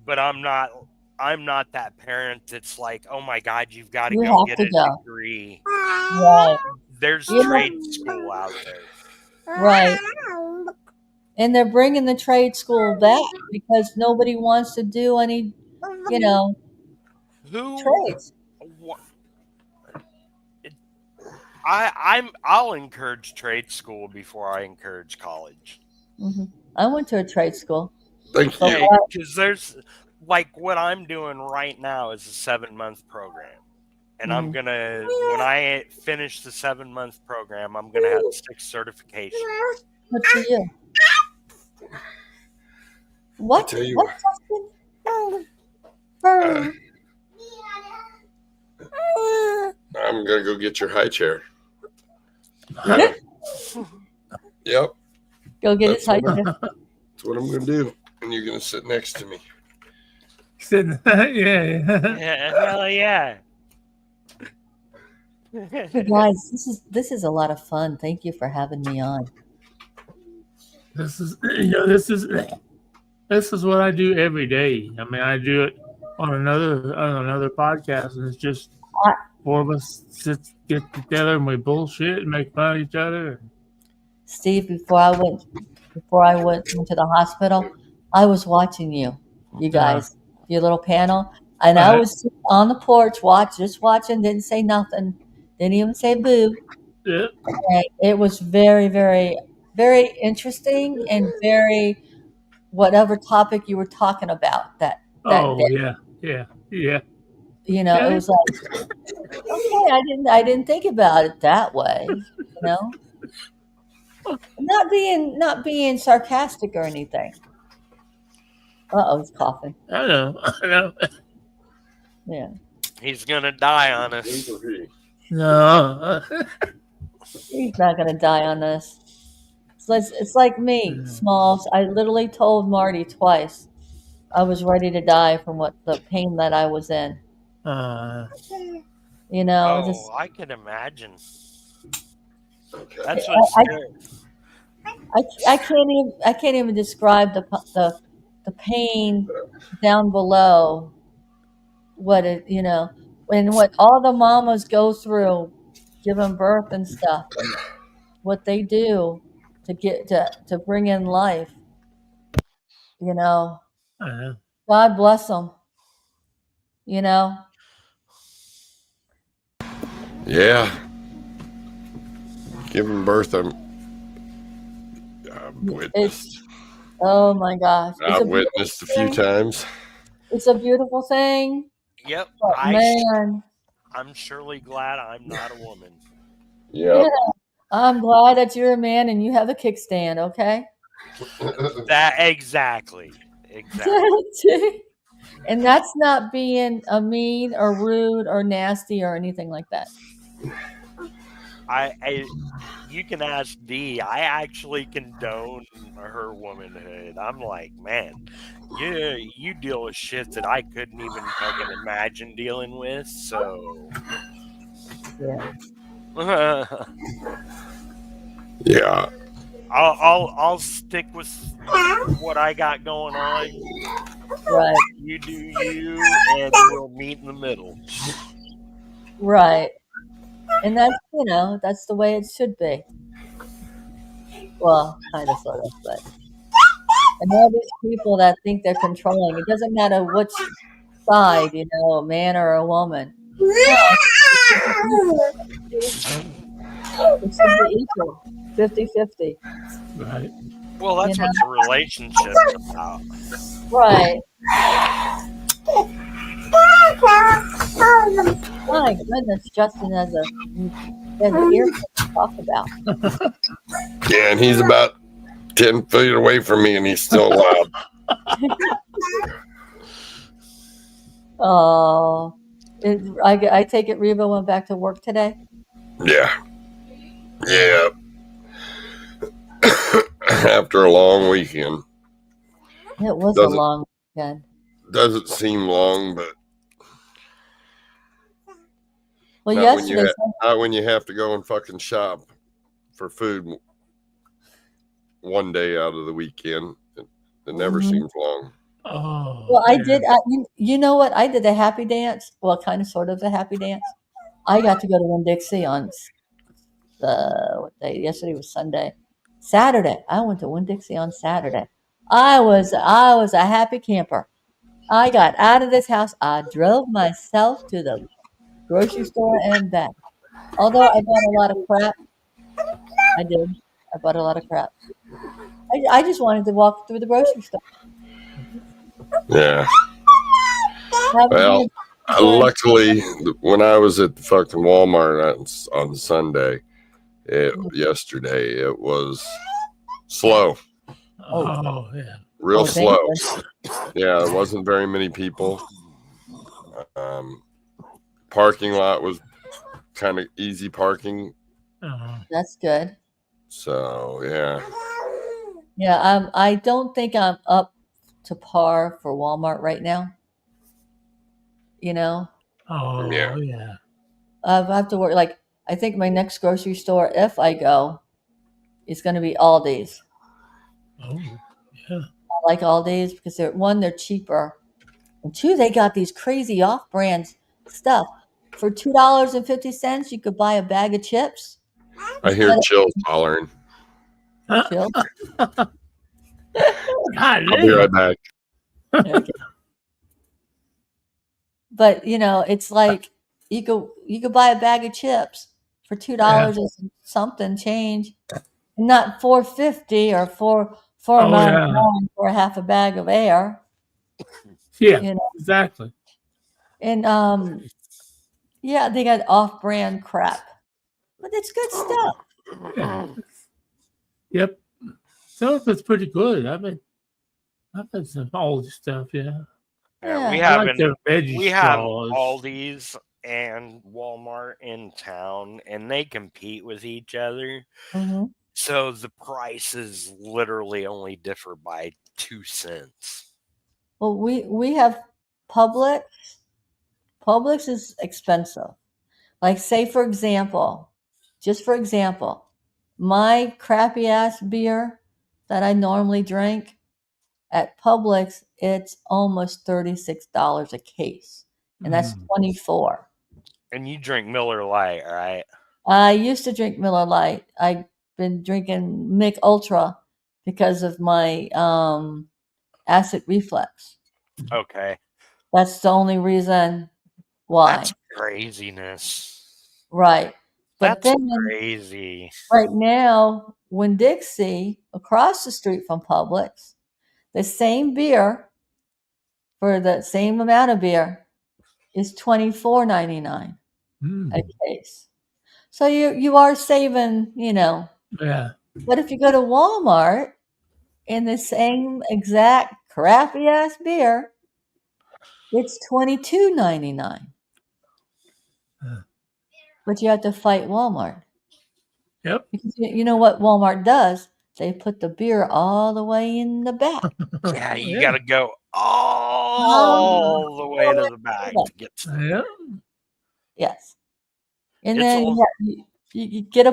But I'm not that parent that's like, oh my God, you've got to You go have get to a go. degree. Right. There's Yeah. trade school out there. Right. And they're bringing the trade school back because nobody wants to do any, you know, trades. I'll encourage trade school before I encourage college. Hmm. I went to a trade school. Thank So you. Because there's like what I'm doing right now is a 7-month program. And I'm Mhm. gonna, when I finish the 7-month program, I'm gonna have 6 certifications. Good for you. What? tell you What? Justin? I'm going to go get your high chair. Yep. Go get his high That's chair. That's what I'm going to do. And you're going to sit next to me. yeah. Hell yeah. Guys, this is a lot of fun. Thank you for having me on. This is what I do every day. I mean, I do it on another podcast, and it's just 4 of us get together and we bullshit and make fun of each other. Steve, before I went into the hospital, I was watching you guys, your little panel, and I was on the porch just watching, didn't say nothing, didn't even say boo. Yeah. And it was very, very, very interesting and very whatever topic you were talking about that day. Yeah. You know, it was like, okay, I didn't think about it that way. You know, not being sarcastic or anything. He's coughing. I know. Yeah. He's gonna die on us. No. He's not gonna die on this. It's like me, Smalls. I literally told Marty twice I was ready to die from the pain that I was in. You know, I can imagine. Okay. That's what's good. I can't even describe the pain down below. What it, you know, and what all the mamas go through, giving birth and stuff, what they do to get to bring in life. You know, God bless them. You know. Yeah. Giving birth, I've witnessed. Oh my gosh. I've witnessed a few times. It's a beautiful thing. Yep. But man, I'm surely glad I'm not a woman. Yep. Yeah. I'm glad that you're a man and you have a kickstand, okay? That exactly. And that's not being a mean or rude or nasty or anything like that. You can ask Dee. I actually condone her womanhood. I'm like, man, you deal with shit that I couldn't even fucking imagine dealing with. So, yeah. Yeah. I'll stick with what I got going on. Right. You do you, and we'll meet in the middle. Right. And that's, that's the way it should be. Well, kind of, sort of, but. And all these people that think they're controlling, it doesn't matter which decide, a man or a woman. It should be equal, 50-50. Right. Well, that's You know? what the relationship's about. Right. My goodness, Justin has an earphone to talk about. Yeah, and he's about 10 feet away from me, and he's still loud. Oh, I take it Reba went back to work today. Yeah. Yeah. After a long weekend. It was Doesn't- a long weekend. Doesn't seem long, but Well, not when, yesterday, not when you have to go and fucking shop for food one day out of the weekend. It never Mhm. seems long. Oh. well, I man. did. You know what? I did a happy dance. Well, kind of, sort of a happy dance. I got to go to Winn-Dixie on what day? Yesterday was Sunday. Saturday, I went to Winn-Dixie on Saturday. I was a happy camper. I got out of this house. I drove myself to the grocery store and back. Although I bought a lot of crap. I did. I bought a lot of crap. I just wanted to walk through the grocery store. Yeah. Have a Well, good time. luckily, when I was at the fucking Walmart on Sunday, yesterday, it was slow. Oh, yeah. Real thank slow. you. Yeah, there wasn't very many people. Parking lot was kind of easy parking. That's good. So, yeah. Yeah, I don't think I'm up to par for Walmart right now. Oh, Yeah. yeah. I have to work. Like, I think my next grocery store, if I go, is going to be Aldi's. Oh, yeah. I like Aldi's because they're cheaper, and two, they got these crazy off-brand stuff. For $2.50, you could buy a bag of chips. I hear Chill's hollering. Chill. God I'll be right back. Okay. But it's like you could buy a bag of chips for $2 and something change, and not $4.50 or four Oh, amount yeah. of wine for half a bag of air. Yeah, exactly. And yeah, they got off-brand crap, but it's good stuff. Yeah. Yep. Some of it's pretty good. I've had some old stuff, yeah. Yeah, we Yeah. I like have their veggie we have straws. Aldi's and Walmart in town, and they compete with each other. Mhm. So the prices literally only differ by 2 cents. Well, we have Publix. Publix is expensive. Like, say for example, my crappy ass beer that I normally drink at Publix, it's almost $36 a case, and that's Mm. 24. And you drink Miller Lite, right? I used to drink Miller Lite. I've been drinking Mick Ultra because of my acid reflux. Okay. That's the only reason why. That's craziness. Right. But That's then crazy. right now, Winn-Dixie, across the street from Publix, the same beer for the same amount of beer is $24.99 Mm. a case. So you are saving, Yeah. But if you go to Walmart in the same exact crappy ass beer, it's $22.99. But you have to fight Walmart. Yep. Because you know what Walmart does? They put the beer all the way in the back. Yeah, you got to go all the way to the back to get to the Yeah. Yes. And It's then all- you get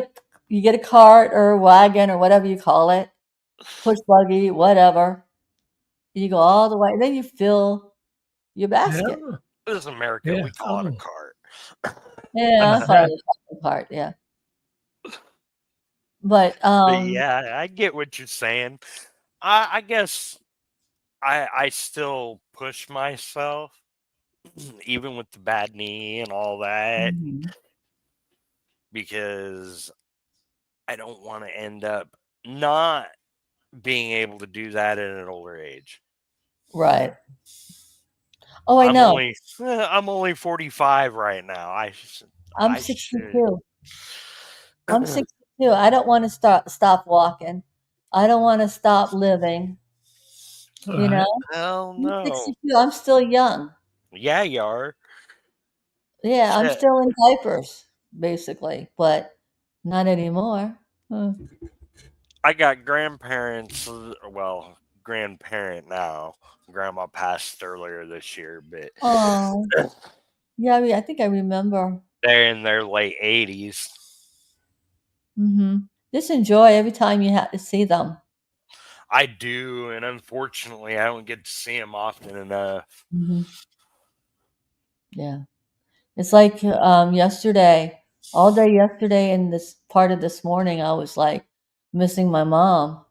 a cart or a wagon or whatever you call it, push buggy, whatever. You go all the way, and then you fill your basket. Yeah. This is America. Yeah. We call it a Oh. cart. Yeah, I call it a fucking cart. Yeah. But But yeah, I get what you're saying. I guess I still push myself even with the bad knee and all that, Mhm. because I don't want to end up not being able to do that at an older age. Right. Oh, I know. I'm only 45 right now. I'm I should. 62. I'm 62. I don't want to stop walking. I don't want to stop living. You Right. know, Hell I'm no. 62. I'm still young. Yeah, you are. Yeah, I'm Shit. still in diapers, basically, but not anymore. I got grandparents. Well, grandparent now. Grandma passed earlier this year, but Oh, yeah. I think I remember. they're in their late 80s. Just enjoy every time you have to see them. I do, and unfortunately, I don't get to see them often enough. hmm Yeah, it's like yesterday, all day yesterday, and this part of this morning, I was like missing my mom.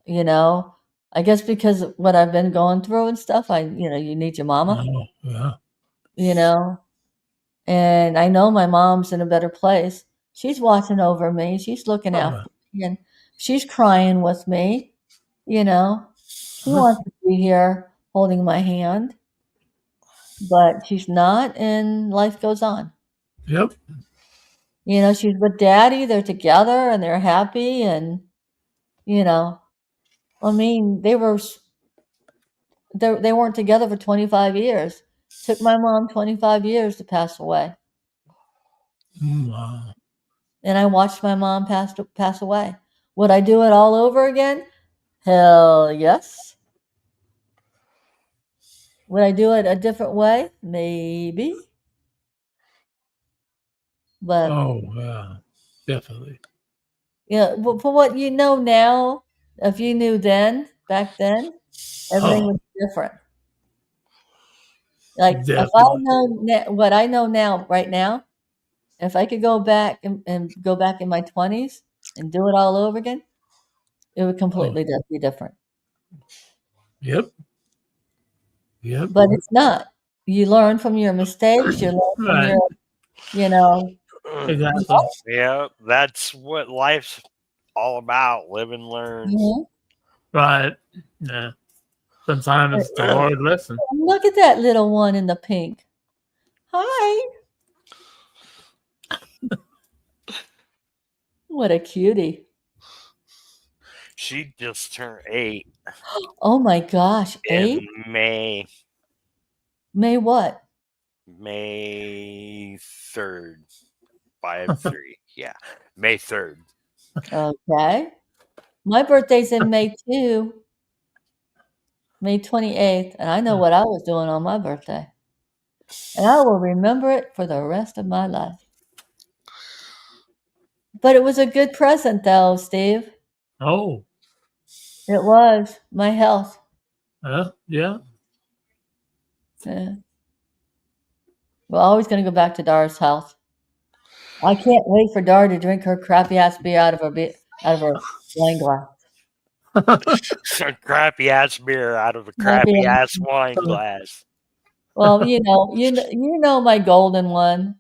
You know, I guess because of what I've been going through and stuff. You need your mama. Oh, yeah. You know, and I know my mom's in a better place. She's watching over me. She's looking Oh, after me, and she's crying with me. You know, she wants to be here holding my hand, but she's not, and life goes on. yep. You know, she's with daddy. They're together and they're happy, and you know, I mean, they weren't together for 25 years. Took my mom 25 years to pass away, Wow. and I watched my mom pass away. Would I do it all over again? Hell yes. Would I do it a different way? Maybe. But Oh, yeah. Definitely. yeah, but for what you know now, if you knew back then, everything Oh, was different. Like if I definitely. know what I know now, right now, if I could go back and go back in my 20s and do it all over again, it would Oh, completely be different. yep. Yep. But it's not. You learn from your mistakes. You learn from Right. you know, Exactly. Yeah, that's what life's all about. Live and learn. mhm. Right. Yeah. Sometimes it's the hard lesson. Look at that little one in the pink. Hi. What a cutie. She just turned 8 Oh my gosh. 8? in May. May what? May 3rd. 5-3. Yeah. May 3rd. Okay. My birthday's in May too. May 28th, and I know what I was doing on my birthday. And I will remember it for the rest of my life. But it was a good present though, Steve. Oh, It was my health. yeah. Yeah. We're always going to go back to Dar's health. I can't wait for Dar to drink her crappy ass beer out of her wine glass. Crappy ass beer out of a Crappy crappy ass- ass wine glass. Well, you know my golden one.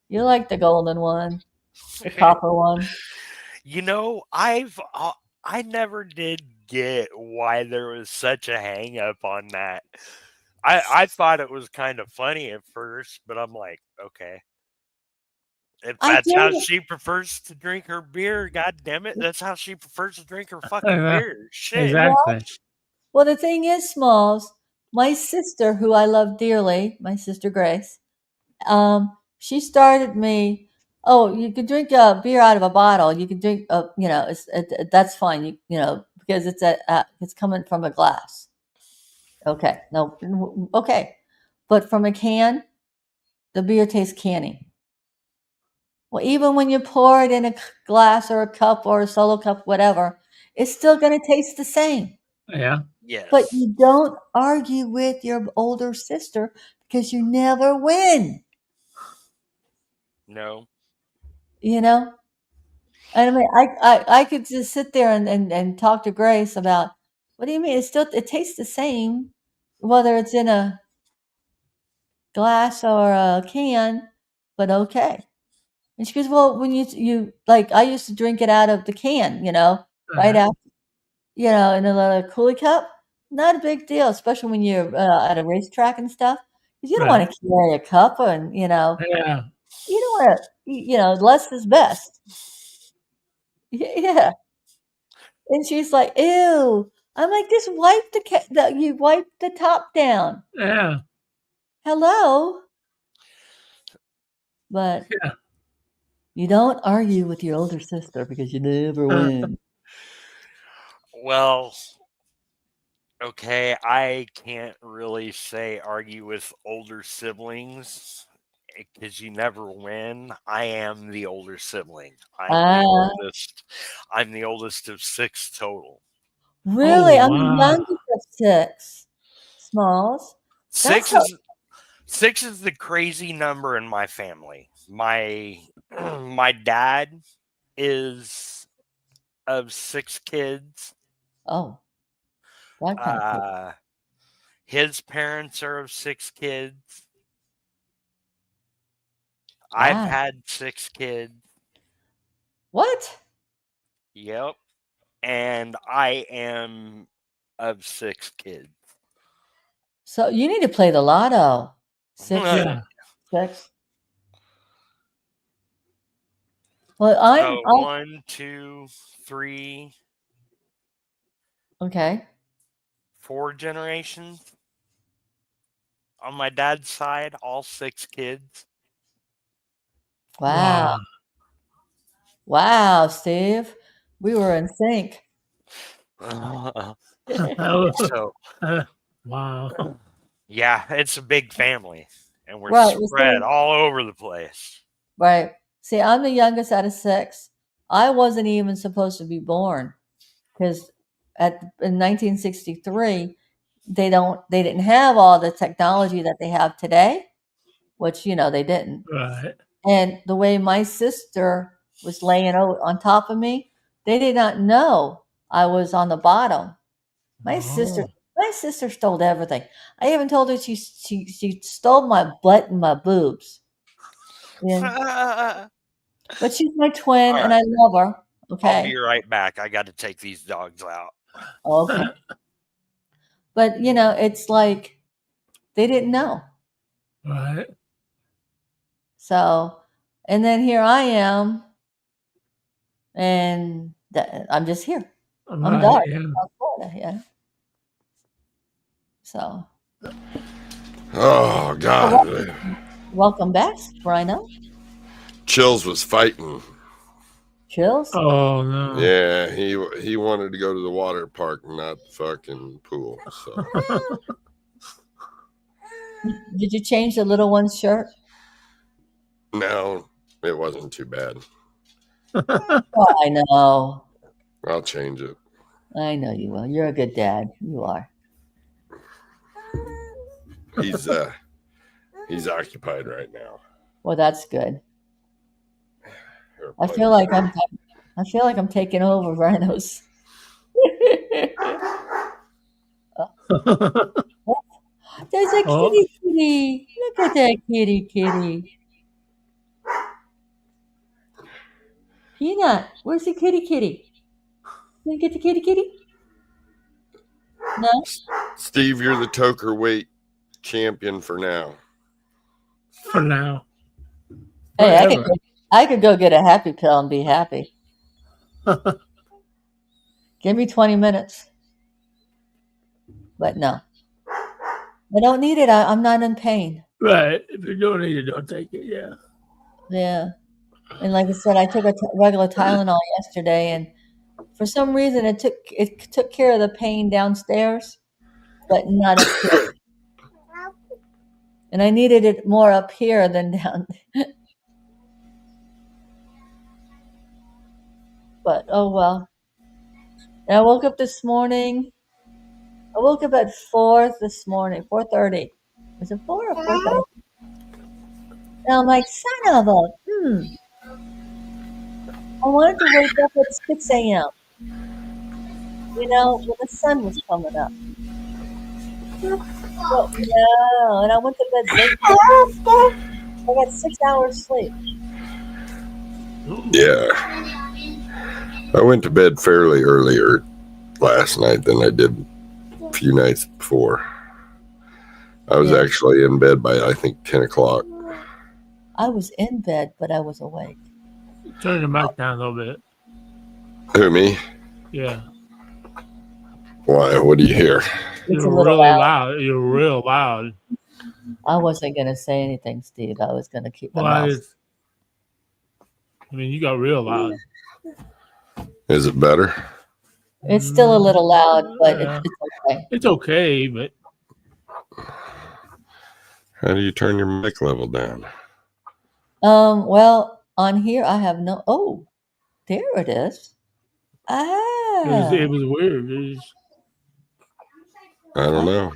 You like the golden one, the copper one. You know, I never did get why there was such a hang up on that. I thought it was kind of funny at first, but I'm like, okay. If I that's how did. she prefers to drink her beer, god damn it, that's how she prefers to drink her fucking Yeah. beer. Shit. Exactly. Well, the thing is, Smalls, my sister, who I love dearly, my sister Grace, she started me. Oh, you could drink a beer out of a bottle. You can drink, that's fine. Because it's coming from a glass. Okay, no, okay, but from a can, the beer tastes canny. Well, even when you pour it in a glass or a cup or a solo cup, whatever, it's still going to taste the same. Yeah. But Yes. you don't argue with your older sister because you never win. No. You know? And I mean, I could just sit there and talk to Grace about, what do you mean? It tastes the same, whether it's in a glass or a can, but okay. And she goes, well, when you like, I used to drink it out of the can, right Uh-huh. after, in a little coolie cup. Not a big deal, especially when you're at a racetrack and stuff. 'Cause you don't Right. want to carry a cup, and Yeah. you don't want to, less is best. Yeah. And she's like, ew. I'm like, just wipe you wipe the top down. Yeah. Hello. But Yeah. you don't argue with your older sister because you never win. Well, okay, I can't really say argue with older siblings because you never win. I am the older sibling. Ah, I'm the oldest of 6 total. really? Oh I'm the wow. youngest of 6. Smalls. That's 6 how. is 6 is the crazy number in my family. My my dad is of 6 kids. Oh, that kind of kid. His parents are of 6 kids. I've Wow. had 6 kids. What? Yep. And I am of 6 kids. So you need to play the lotto. 6, Yeah. 6. Well, I'm So 1, 2, 3, okay. 4 generations. On my dad's side, all 6 kids. Wow. Wow, Steve. We were in sync. So, Wow. yeah, it's a big family, and we're Right. You spread see? all over the place. Right. See, I'm the youngest out of 6. I wasn't even supposed to be born because in 1963 they didn't have all the technology that they have today, which they didn't. Right. And the way my sister was laying on top of me, they did not know I was on the bottom. My sister stole everything. I even told her she stole my butt and my boobs. Yeah. But she's my twin, All and right. I love her. I'll Okay. be right back. I got to take these dogs out. Okay. But it's like they didn't know. Right. So, and then here I am, and I'm just here. I'm Right. dark. Yeah. South Florida, yeah. So, Oh God, welcome back, Rhino. Chills was fighting. Chills. Oh no. Yeah, he wanted to go to the water park, not the fucking pool. So Did you change the little one's shirt? no, it wasn't too bad. Oh, I know. I'll change it. I know you will. You're a good dad. You are. He's occupied right now. Well, that's good. I feel like I'm taking over Rhino's. There's a kitty. Look at that kitty. Peanut, where's the kitty? Can you get the kitty? No? Steve, you're the toker weight champion for now. For now. Hey, I could go get a happy pill and be happy. Give me 20 minutes. But no. I don't need it. I'm not in pain. Right. If you don't need it, don't take it. Yeah. Yeah. And like I said, I took a regular Tylenol yesterday, and for some reason it took care of the pain downstairs, but not up here. And I needed it more up here than down. But oh well. And I woke up this morning. I woke up at 4 this morning, 4:30. Was it 4 or 4:30? And I'm like, son of a, I wanted to wake up at 6 a.m. When the sun was coming up. Well, no, and I went to bed late. I got 6 hours sleep. Yeah. I went to bed fairly earlier last night than I did a few nights before. I was Yeah. actually in bed by, I think, 10 o'clock. I was in bed, but I was awake. Turn your mic down a little bit. Who, me? Yeah. Why? What do you hear? It's a You're little really loud. loud. You're real loud. I wasn't going to say anything, Steve. I was going to keep my Well, mouth. I mean, you got real loud. Is it better? It's still a little loud, but Yeah. it's okay. It's okay, but How do you turn your mic level down? Well, on here I have no. Oh, there it is. it was weird. I don't know.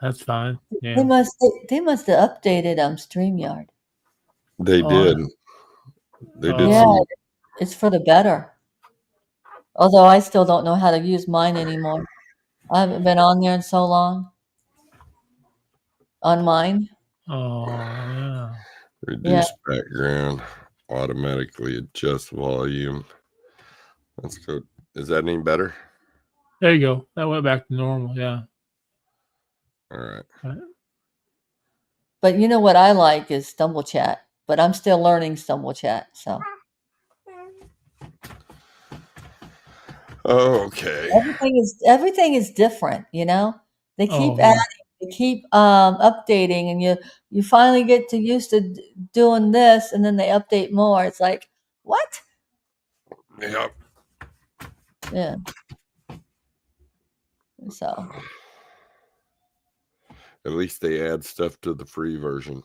That's fine. They Yeah. must have updated StreamYard. They Oh, did. They did Yeah, some. it's for the better. Although I still don't know how to use mine anymore. I haven't been on there in so long. On mine. Oh, yeah. Reduce background. Automatically adjust volume. Let's go. Is that any better? There you go. That went back to normal. Yeah. All right. But you know what I like is Stumble Chat. But I'm still learning Stumble Chat. So Oh, okay. everything is different, you know? They keep Oh, yeah. adding, they keep updating, and you finally get to used to doing this, and then they update more. It's like, what? Yep. Yeah. So At least they add stuff to the free version.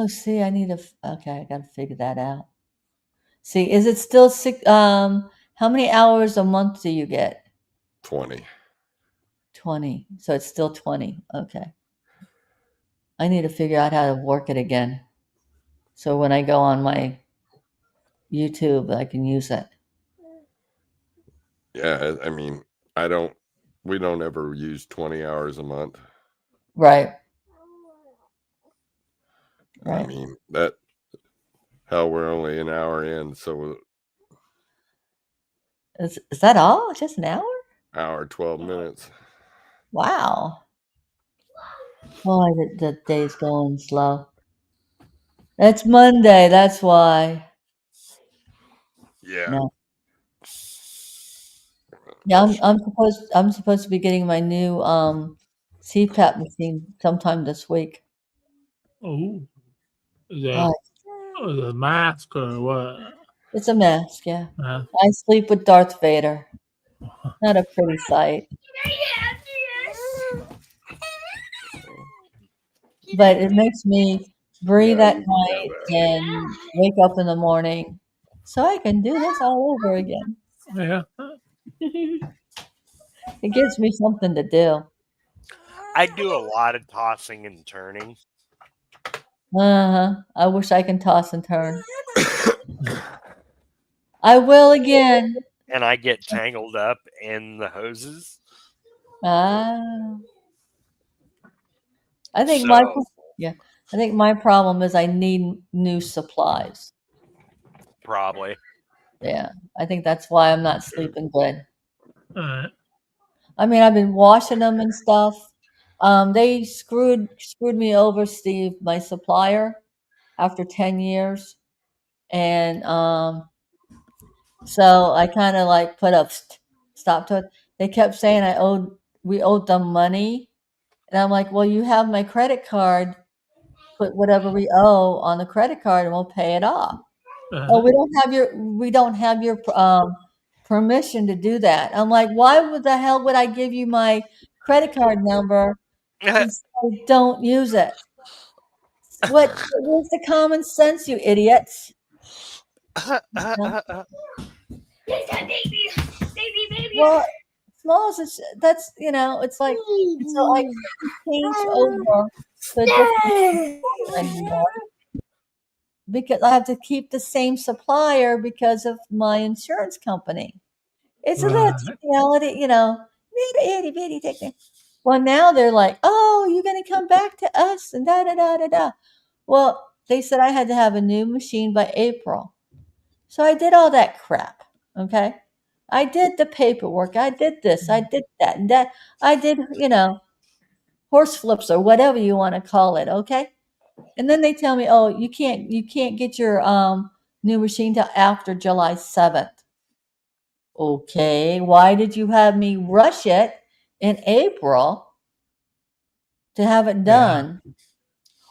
see, I need okay, I gotta figure that out. See, is it still how many hours a month do you get? 20. 20. So it's still 20. Okay. I need to figure out how to work it again. So when I go on my YouTube, I can use it. Yeah, I mean, we don't ever use 20 hours a month. Right. I Right. mean, hell, we're only an hour in, so Is that all? Just an hour? hour, 12 minutes. Wow. Boy, the day's going slow. It's Monday, that's why. Yeah. No. Yeah, I'm supposed to be getting my new CPAP machine sometime this week. Oh. Is that Oh, a mask or what? it's a mask, yeah. Mask. I sleep with Darth Vader. Not a pretty sight. But it makes me breathe at night and wake up in the morning so I can do this all over again. Yeah. It gives me something to do. I do a lot of tossing and turning. I wish I can toss and turn. I will again. And I get tangled up in the hoses. I think So- I think my problem is I need new supplies. Probably. Yeah, I think that's why I'm not sleeping good. All right. I mean, I've been washing them and stuff. They screwed me over, Steve, my supplier, after 10 years, and so I kind of like put a stop to it. They kept saying we owed them money, and I'm like, well, you have my credit card. Put whatever we owe on the credit card, and we'll pay it off. Oh, we don't have your permission to do that. I'm like, why the hell would I give you my credit card number and say don't use it? Where's the common sense, you idiots? Well, Smalls, that's it's like so I change over to a different anymore because I have to keep the same supplier because of my insurance company. It's a little Right. technicality, itty bitty technique. Well, now they're like, oh, you're going to come back to us and da da da da da. Well, they said I had to have a new machine by April. So I did all that crap. Okay. I did the paperwork. I did this. I did that. And that. I did, horse flips or whatever you want to call it. Okay. And then they tell me, oh, you can't get your new machine till after July 7th. Okay. Why did you have me rush it in April to have it done?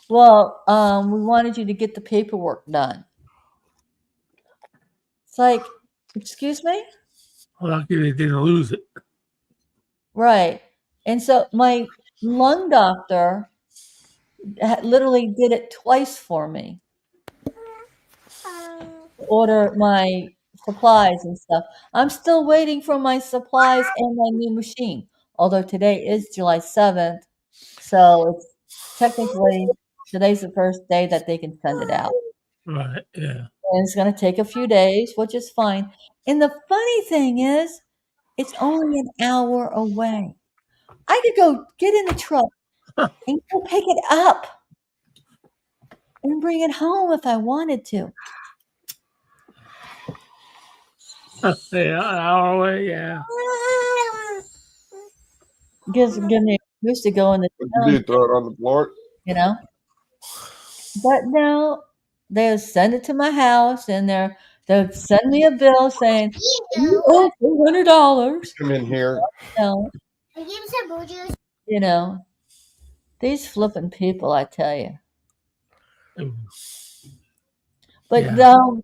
Well, we wanted you to get the paperwork done. It's like, excuse me? Lucky they didn't lose it. Right. And so my lung doctor literally did it twice for me. Order my supplies and stuff. I'm still waiting for my supplies and my new machine. Although today is July 7th, so it's technically today's the first day that they can send it out. Right, yeah. And it's going to take a few days, which is fine. And the funny thing is, it's only an hour away. I could go get in the truck and go pick it up and bring it home if I wanted to. Yeah, an hour away, yeah. Give me used to go in the What you do? Throw it on the floor? But no, they'll send it to my house and they'll send me a bill saying, you owe $400. Come in here. Give some boo juice. These flipping people, I tell you. Mm. But Yeah. no,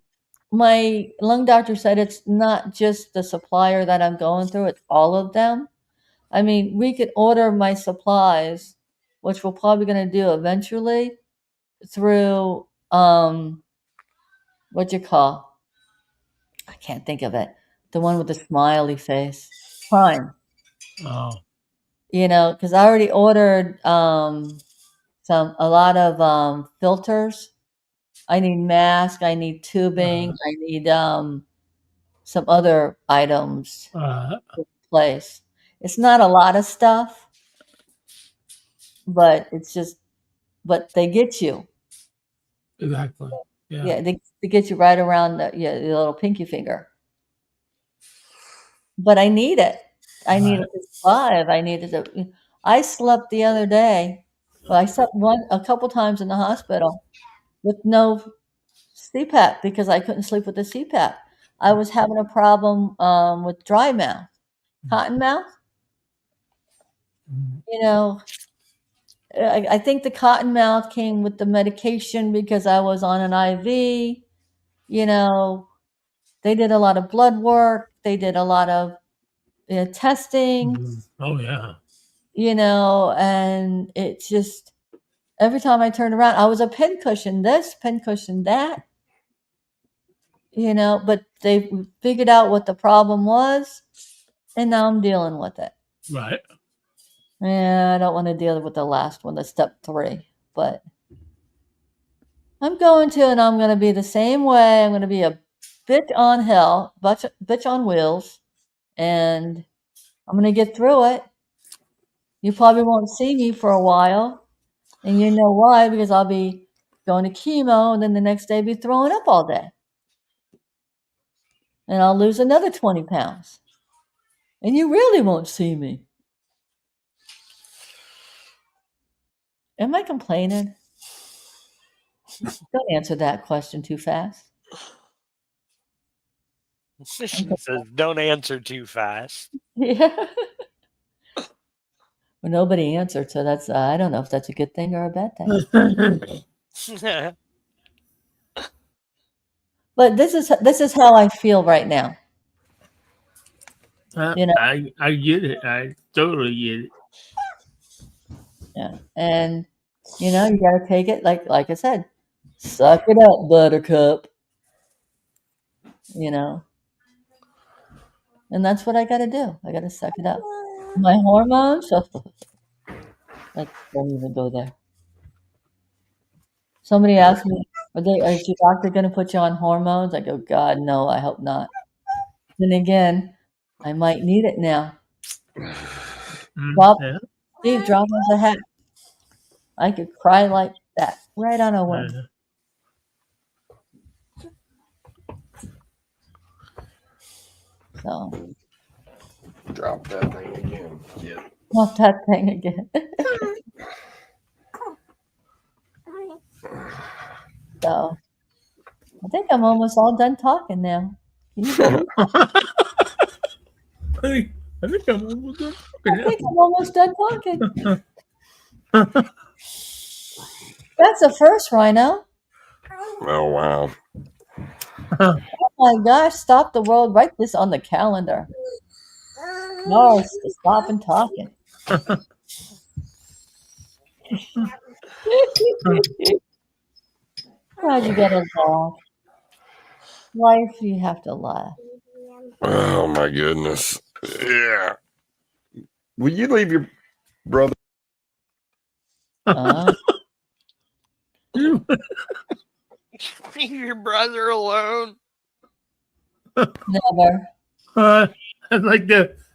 my lung doctor said it's not just the supplier that I'm going through, it's all of them. I mean, we could order my supplies, which we're probably going to do eventually, through what you call? I can't think of it. The one with the smiley face. Prime. Oh, Because I already ordered a lot of filters. I need mask. I need tubing. I need some other items to place. It's not a lot of stuff, but but they get you. exactly. Yeah. Yeah, they get you right around the little pinky finger. But I need it. I need it to survive. I slept the other day. Well, I slept a couple times in the hospital with no CPAP because I couldn't sleep with the CPAP. I was having a problem with dry mouth, cotton mouth. Mm. I think the cotton mouth came with the medication because I was on an IV. They did a lot of blood work. They did a lot of testing. Oh, yeah. And it's just every time I turned around, I was a pincushion this, pincushion that. But they figured out what the problem was, and now I'm dealing with it. Right. Yeah, I don't want to deal with the last one, the step 3, but I'm going to, and I'm going to be the same way. I'm going to be a bitch on hell, bitch on wheels, and I'm going to get through it. You probably won't see me for a while, and you know why, because I'll be going to chemo, and then the next day be throwing up all day. And I'll lose another 20 pounds. And you really won't see me. Am I complaining? Don't answer that question too fast. She says, don't answer too fast. Yeah. Well, nobody answered, so that's I don't know if that's a good thing or a bad thing. But this is how I feel right now. I get it. I totally get it. Yeah, and you got to take it like I said, suck it up, Buttercup. And that's what I got to do. I got to suck it up. My hormones. Let's don't even go there. Somebody asked me, is your doctor going to put you on hormones? I go, God, no, I hope not. Then again, I might need it now. Steve dropped the hat. I could cry like that right on a whim. So Drop that thing again. Yeah. not that thing again. So I think I'm almost all done talking now. Can you believe it? I think I'm almost done. I think I'm almost done talking. That's the first Rhino. Oh wow. Oh my gosh, stop the world. Write this on the calendar. No, stop and talking. How'd you get a laugh? Life, you have to laugh. Oh my goodness. Yeah. Will you leave your brother? Leave your brother alone. Never. That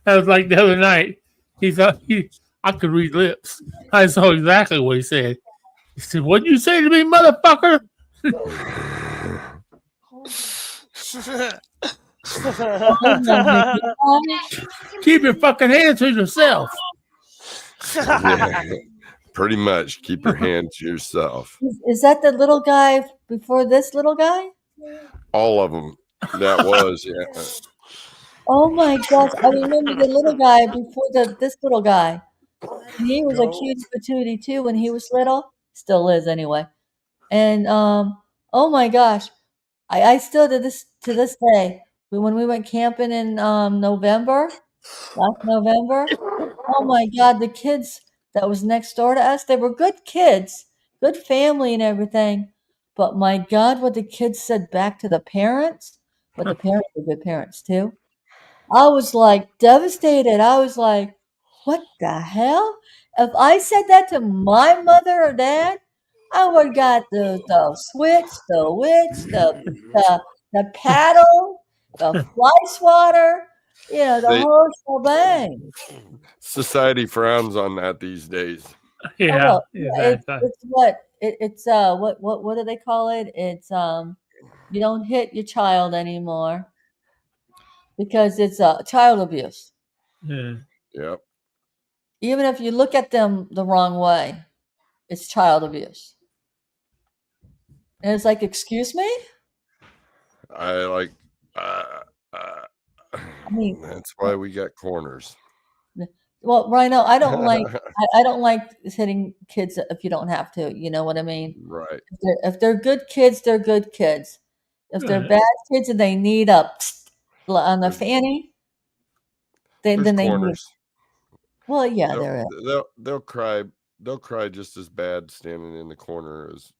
was like the other night. I could read lips. I saw exactly what he said. He said, "What'd you say to me, motherfucker?" Keep your fucking hands to yourself. Yeah. Pretty much. Keep your hand to yourself. Is that the little guy before this little guy? All of them. That was, yeah. Oh my gosh, I remember the little guy before this little guy. He was a cutie patootie too when he was little. Still is anyway. And oh my gosh. I still to this day, when we went camping in last November, oh my God, the kids that was next door to us, they were good kids, good family and everything. But my God, what the kids said back to the parents, but the parents were good parents too. I was like devastated. I was like, what the hell? If I said that to my mother or dad, I would have got the switch, the witch, the paddle, the fly swatter, the They- whole shebang. Society frowns on that these days. Yeah, Well, exactly. it's what do they call it? It's you don't hit your child anymore because it's child abuse. Yeah. Yep. Even if you look at them the wrong way, it's child abuse. And it's like, excuse me? I like mean- that's why we got corners. Well, Rhino, I don't like I don't like hitting kids if you don't have to. You know what I mean? Right. If they're good kids, they're good kids. If they're Right. bad kids and they need a on the fanny, There's then they need. corners. Well, yeah, there is. They'll cry. They'll cry just as bad standing in the corner as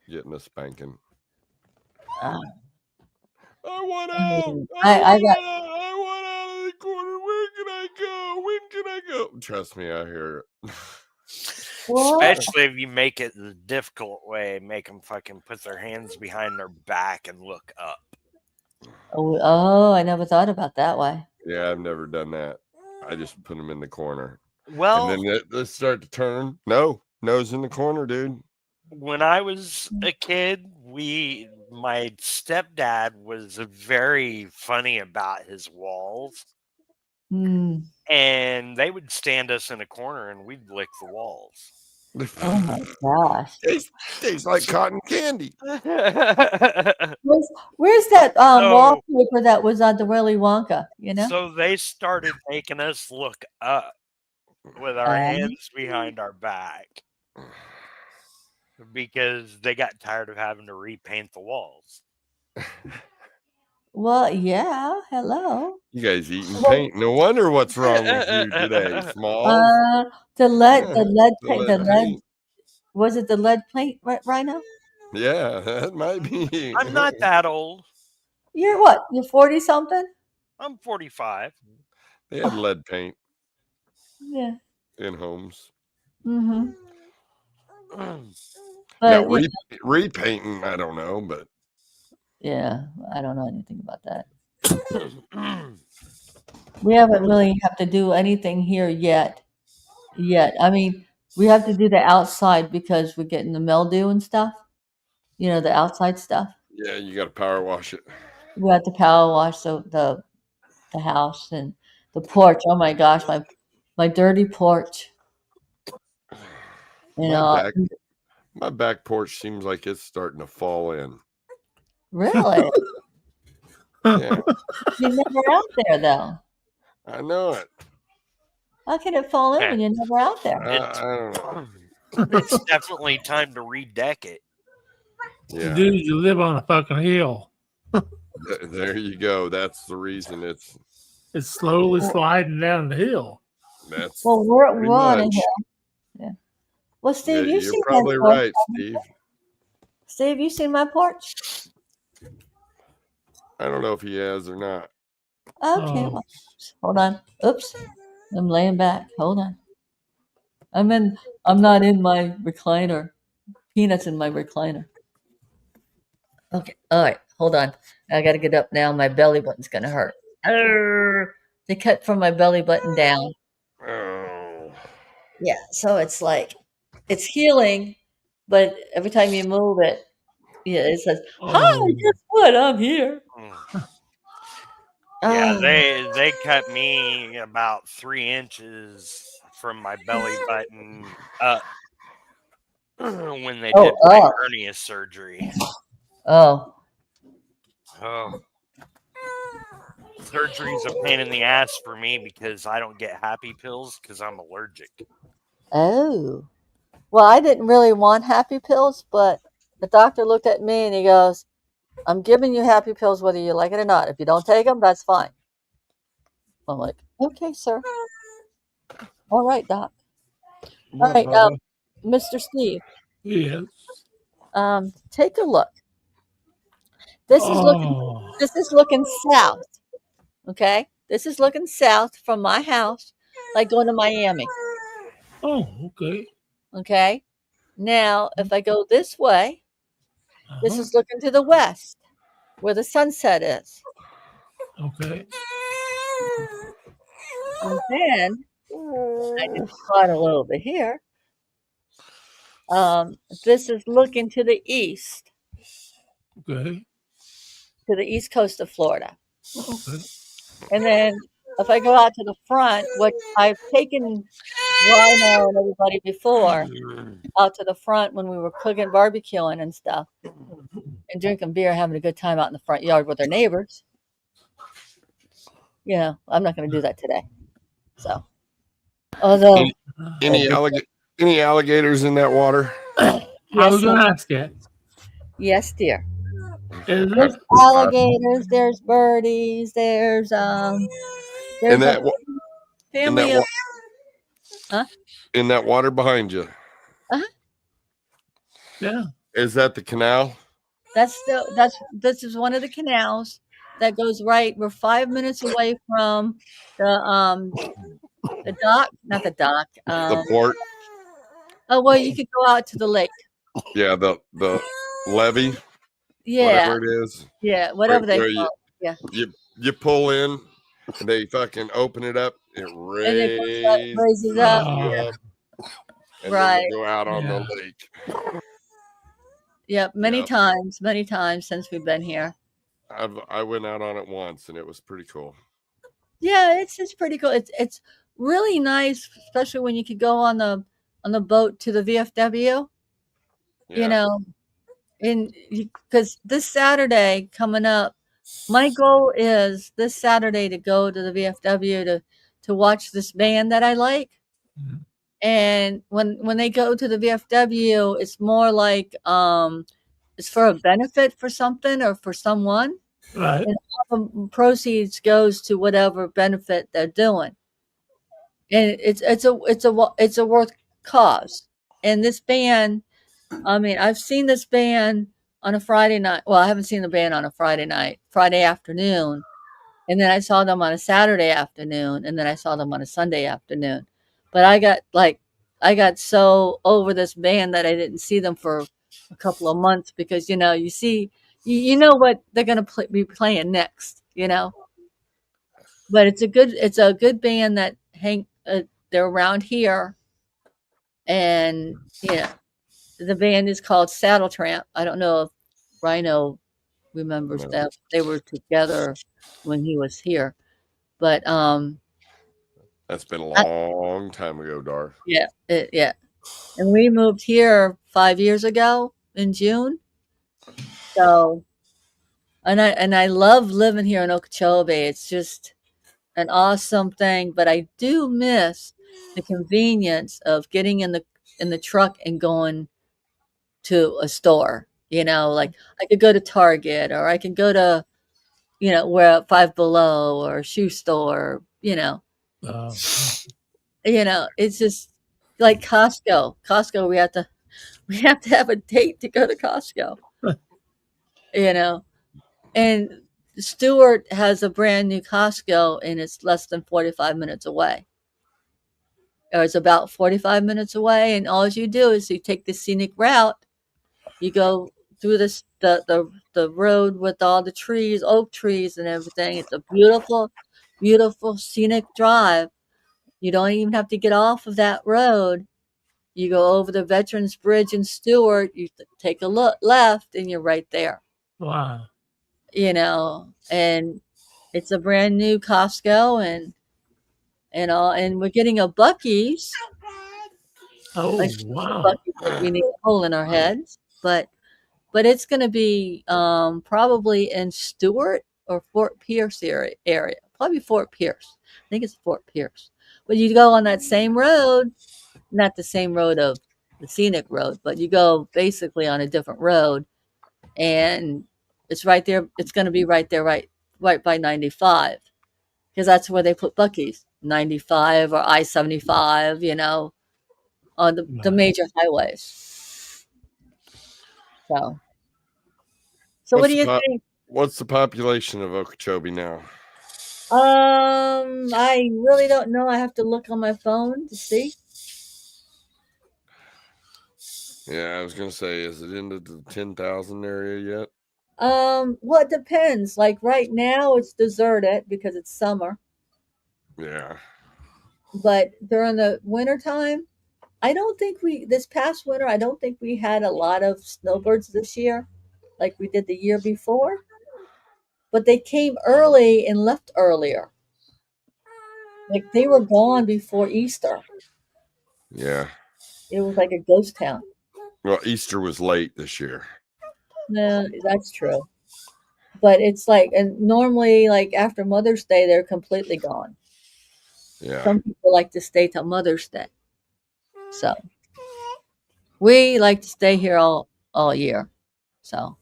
getting a spanking. Uh, I want I out. mean, I I got- want out of the corner. Where can I go? When can I go? Trust me, I hear it. What? Especially if you make it the difficult way, make them fucking put their hands behind their back and look up. Oh, I never thought about that way. Yeah, I've never done that. I just put them in the corner, Well, and then they start to turn. No, nose in the corner, dude. when I was a kid, my stepdad was very funny about his walls, Hmm. and they would stand us in a corner and we'd lick the walls. Oh my gosh. Tastes like cotton candy. Where's that So- wallpaper that was on the Willy Wonka? You know? So they started making us look up with our hands behind our back because they got tired of having to repaint the walls. Well, yeah. Hello. You guys eating paint? No wonder what's wrong with you today. Small. The lead paint. was it the lead paint, Rhino? Yeah, that might be. I'm not that old. You're what? You're 40 something? I'm 45. They had lead paint Yeah. in homes. Mm-hmm. Now But repainting, I don't know, but yeah, I don't know anything about that. We haven't really have to do anything here yet. yet. I mean, we have to do the outside because we're getting the mildew and stuff. You know, the outside stuff. Yeah, you got to power wash it. We have to power wash the house and the porch. Oh my gosh, my dirty porch. You My know, back, my back porch seems like it's starting to fall in. really? Yeah, You're never out there though. I know it. How can it fall in when you're never out there? I don't know. It's definitely time to redeck it. Yeah, Dude, you live on a fucking hill. there you go. That's the reason. It's slowly sliding down the hill. That's Well, we're pretty on a much. hill. Yeah. Well, Steve, Yeah, you've you're seen probably my porch. right, Steve. Steve, you seen my porch? I don't know if he has or not. Okay. Oh. Well, hold on. Oops. I'm laying back. Hold on. I'm not in my recliner. Peanut's in my recliner. Okay. All right. Hold on. I got to get up now. My belly button's gonna hurt. Arr! They cut from my belly button down. Oh, Yeah. So it's like it's healing, but every time you move it, yeah, it says, "Hi, Oh. guess what? I'm here." Yeah, Oh. they cut me about 3 inches from my belly button up when they did my up. hernia surgery. Oh. Oh. Surgery's a pain in the ass for me because I don't get happy pills because I'm allergic. Oh. Well, I didn't really want happy pills, but the doctor looked at me and he goes, "I'm giving you happy pills whether you like it or not. If you don't take them, that's fine." I'm like, "Okay, sir. All right, doc." All right, Mr. Steve, Yes. take a look. This is looking south. Okay? This is looking south from my house, like going to Miami. Oh, okay. Okay? Now, if I go this way, this Uh-huh. is looking to the west, where the sunset is. Okay. And then I just caught a little bit here. This is looking to the east, Okay. to the east coast of Florida. Okay. And then if I go out to the front, which I've taken Rhino and everybody before out to the front when we were cooking, barbecuing and stuff, and drinking beer, having a good time out in the front yard with our neighbors. You know, I'm not going to do that today. So, although Any alligators in that water? I was going to ask you. yes, dear. Is There's there? alligators, there's birdies, there's In a that family of in that water behind you. Yeah. Is that the canal? this is one of the canals that goes right. We're 5 minutes away from the dock, not the dock. The port? Oh well, you could go out to the lake. Yeah, the levee, Yeah, whatever it is. yeah, whatever they Where call it. Yeah, you pull in, and they fucking open it up. It and it raises up. Oh. and Right. then you go out on the Yeah. lake. Yeah, many Yeah. times since we've been here. I went out on it once, and it was pretty cool. Yeah, it's pretty cool. It's really nice, especially when you could go on the boat to the VFW. Yeah. You know, because this Saturday coming up, my goal is this Saturday to go to the VFW to watch this band that I like. Mhm. And when they go to the VFW, it's more like it's for a benefit for something or for someone. Right. And all the proceeds goes to whatever benefit they're doing. And it's a worth cause. And this band, I mean, I've seen this band on a Friday night. Well, I haven't seen the band on a Friday afternoon. And then I saw them on a Saturday afternoon. And then I saw them on a Sunday afternoon. But I got so over this band that I didn't see them for a couple of months because, you know, you know what they're going to be playing next, you know. But it's a good band that they're around here And the band is called Saddle Tramp. I don't know if Rhino remembers No. them. They were together when he was here. But That's been a long time ago, Dar. yeah. And we moved here 5 years ago in June. So and I love living here in Okeechobee. It's just an awesome thing, but I do miss the convenience of getting in the truck and going to a store. Like I could go to Target, or I could go to where Five Below or shoe store. Oh, It's just like Costco. Costco, we have to have a date to go to Costco. And Stewart has a brand new Costco, and it's less than 45 minutes away. Or it's about 45 minutes away, and all you do is you take the scenic route. You go through the road with all the trees, oak trees and everything. It's a beautiful, beautiful scenic drive. You don't even have to get off of that road. You go over the Veterans Bridge in Stewart, you take a look left, and you're right there. wow. And it's a brand new Costco, and we're getting a Buc-ee's. Oh, Like wow. Buc-ee's, we need a hole in our heads, but it's going to be probably in Stewart or Fort Pierce area. Probably Fort Pierce. I think it's Fort Pierce. But you go on that same road, not the same road of the scenic road, but you go basically on a different road, and it's right there. It's going to be right there, right by 95, because that's where they put Buc-ee's, 95 or I-75, on the major highways. So what do you think? What's the population of Okeechobee now? I really don't know. I have to look on my phone to see. Yeah, I was gonna say, is it into the 10,000 area yet? Well, it depends. Like right now, it's deserted because it's summer. Yeah. But during the wintertime, this past winter, I don't think we had a lot of snowbirds this year like we did the year before. But they came early and left earlier. Like they were gone before Easter. Yeah. It was like a ghost town. Well, Easter was late this year. No, that's true. But it's like, and normally, like after Mother's Day, they're completely gone. Yeah. Some people like to stay till Mother's Day. So we like to stay here all year. So,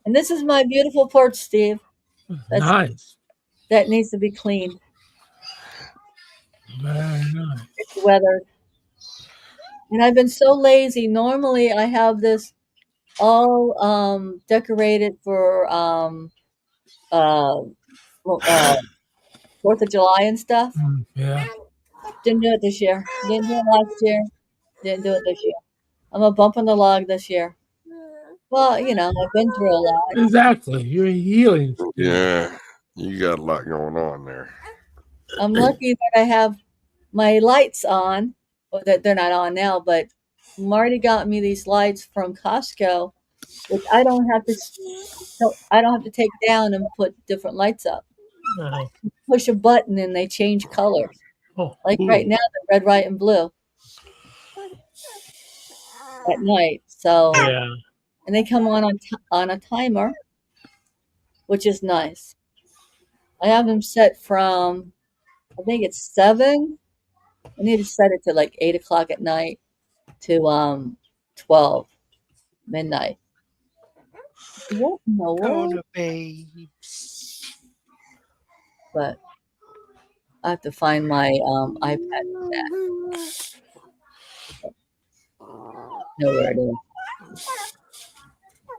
and this is my beautiful porch, Steve. Nice. That needs to be cleaned. Very nice. It's weathered. And I've been so lazy. Normally, I have this all decorated for 4th of July and stuff. Yeah. Didn't do it this year. Didn't do it last year. Didn't do it this year. I'm a bump on the log this year. Well, I've been through a lot. Exactly. You're healing. Yeah. You got a lot going on there. I'm lucky that I have my lights on. Well, that they're not on now, but Marty got me these lights from Costco, which I don't have to take down and put different lights up. Oh. Push a button and they change colors. Oh, Like cool. right now, they're red, white, and blue at night. So Yeah. and they come on a timer, which is nice. I have them set from, I think it's 7. I need to set it to like 8 o'clock at night to 12 midnight. What in the world? But I have to find my iPad for that. Know where it is.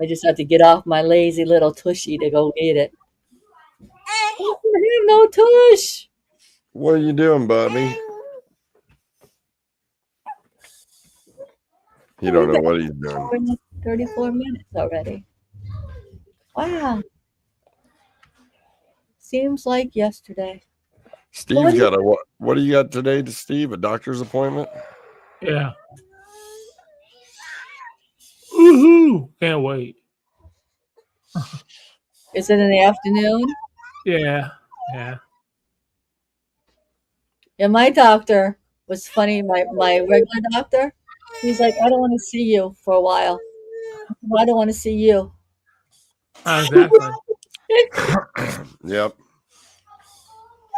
I just have to get off my lazy little tushy to go get it. I have no tush. What are you doing, Bobby? You don't know what he's doing. 34 minutes already. Wow. Seems like yesterday. Steve's got a What do you got today to Steve? A doctor's appointment? Yeah. Woohoo! Can't wait. Is it in the afternoon? Yeah. Yeah. Yeah, my doctor was funny. My regular doctor, he's like, I don't want to see you for a while. I don't want to see you. Exactly. Yep.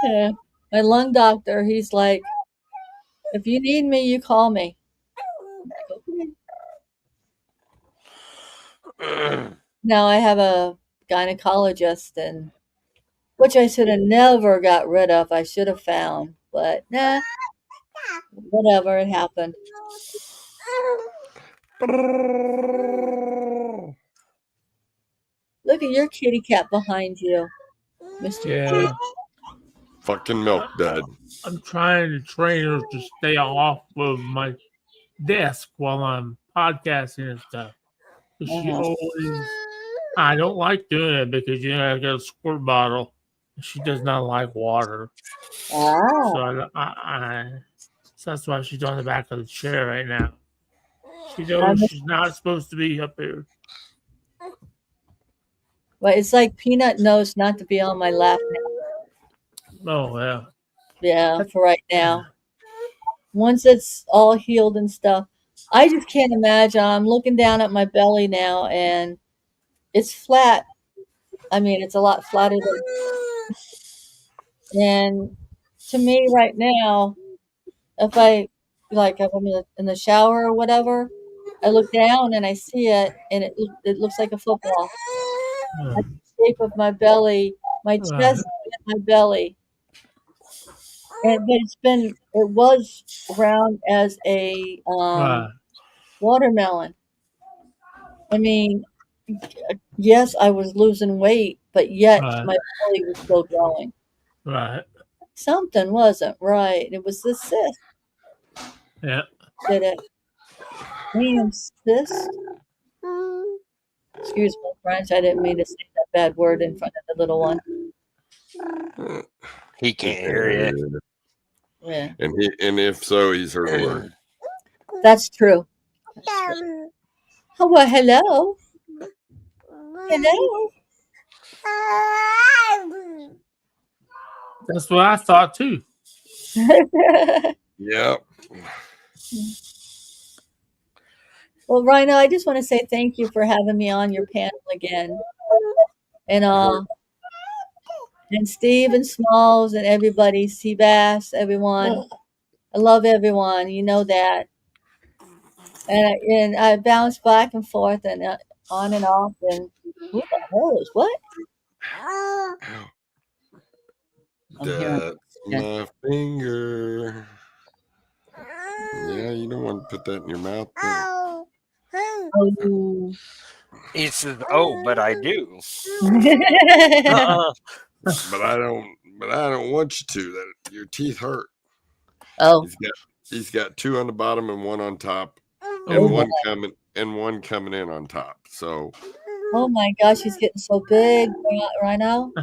Yeah. My lung doctor, he's like, if you need me, you call me. Now I have a gynecologist, and which I should have never got rid of. I should have found, but nah, whatever. It happened. Look at your kitty cat behind you, Mr. Yeah. Fucking milk dud. I'm trying to train her to stay off of my desk while I'm podcasting and stuff. She always, I don't like doing it because I got a squirt bottle. She does not like water, so so that's why she's on the back of the chair right now. She knows she's not supposed to be up here. But it's like Peanut knows not to be on my lap now. Oh yeah. Yeah, for right now. Once it's all healed and stuff, I just can't imagine. I'm looking down at my belly now, and it's flat. I mean, it's a lot flatter than. And to me, right now, if I'm in the shower or whatever, I look down and I see it, and it looks like a football. Like the shape of my belly, my chest, and my belly. But it was round as a watermelon. I mean, yes, I was losing weight, but yet my belly was still growing. Right. Something wasn't right. It was the cyst. Yeah. Did it? Damn cyst. Excuse me, French. I didn't mean to say that bad word in front of the little one. He can't hear you. Yeah. And if so, he's heard the word. That's true. Oh, well, hello. Hello. That's what I thought too. Yep. Well, Rhino, I just want to say thank you for having me on your panel again. And Steve and Smalls and everybody, Seabass, everyone. I love everyone. You know that. And I bounce back and forth and on and off. And who the hell is what? That's my finger. Yeah, you don't want to put that in your mouth. Oh. He says, "Oh, but I do." But I don't want you to. That your teeth hurt. Oh. He's got two on the bottom and one on top, and one coming in on top. So. Oh my gosh, he's getting so big right now.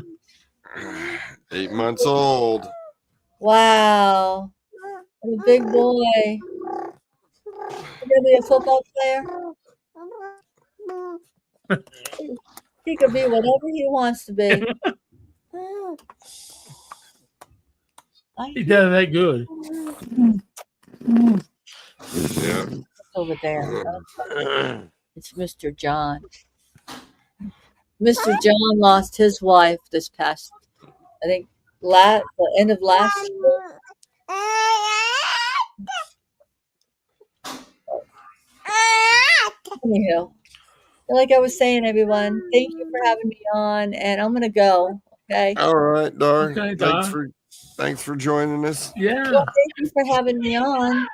8 months old. Wow. What a big boy. He's gonna be a football player. He could be whatever he wants to be. He does that good. Yeah. Over there. It's Mr. John. Mr. John lost his wife this past, I think, the end of last year. Anyhow, like I was saying, everyone, thank you for having me on, and I'm gonna go. Okay. All right, Dar. Okay, Thanks for joining us. Yeah. Well, thank you for having me on.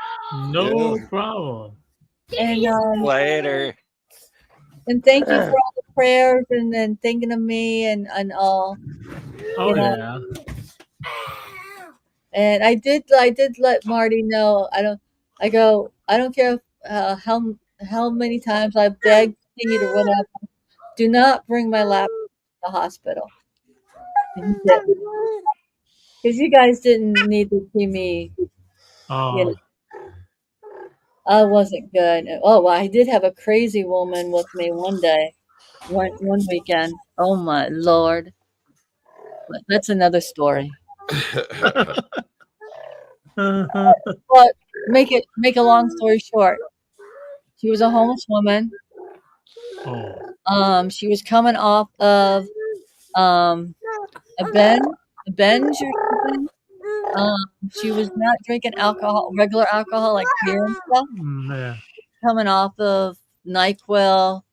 No problem. And Later. And thank you for all the prayers and then thinking of me and all. Oh yeah. And I did let Marty know. I don't care how many times I begged you to whatever. Do not bring my lap to the hospital. Because you guys didn't need to see me. Oh, I wasn't good. Oh, well, I did have a crazy woman with me one day, one weekend. Oh my Lord. But that's another story. But make a long story short, she was a homeless woman. oh, She was coming off of um a binge or something. She was not drinking alcohol, regular alcohol like beer and stuff. yeah. Coming off of NyQuil, all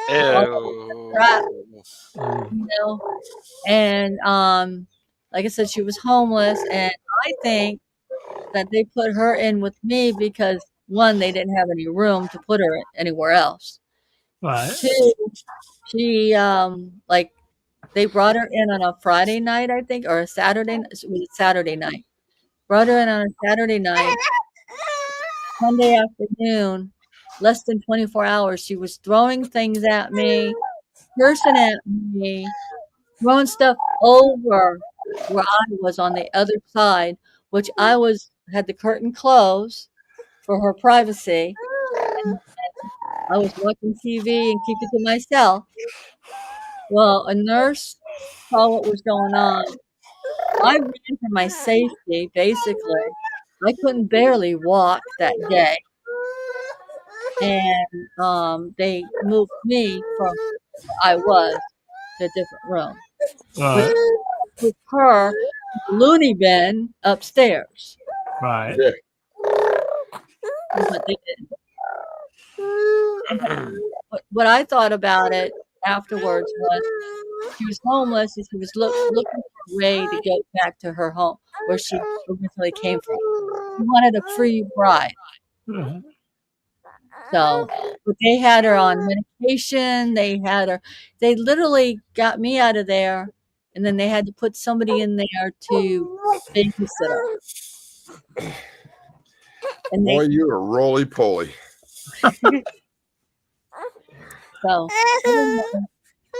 that crap, Ew. Mm. you know. And like I said, she was homeless, and I think that they put her in with me because one, they didn't have any room to put her anywhere else. Right. Two, she like they brought her in on a Friday night, I think, or a Saturday. It was a Saturday night. Brought her in on a Saturday night. Sunday afternoon, less than 24 hours, she was throwing things at me, cursing at me, throwing stuff over where I was on the other side, which had the curtain closed for her privacy. And I was watching TV and keeping to myself. Well, a nurse saw what was going on. I ran for my safety, basically. I couldn't barely walk that day. And they moved me from where I was to a different room, which Right. took her to the loony bin upstairs. Right. Yeah. But they didn't. What I thought about it afterwards was she was homeless and she was looking for a way to get back to her home where she originally came from. She wanted a free ride. Mhm. So, but they had her on medication. They literally got me out of there, and then they had to put somebody in there to babysit her. And Boy, you are roly poly. so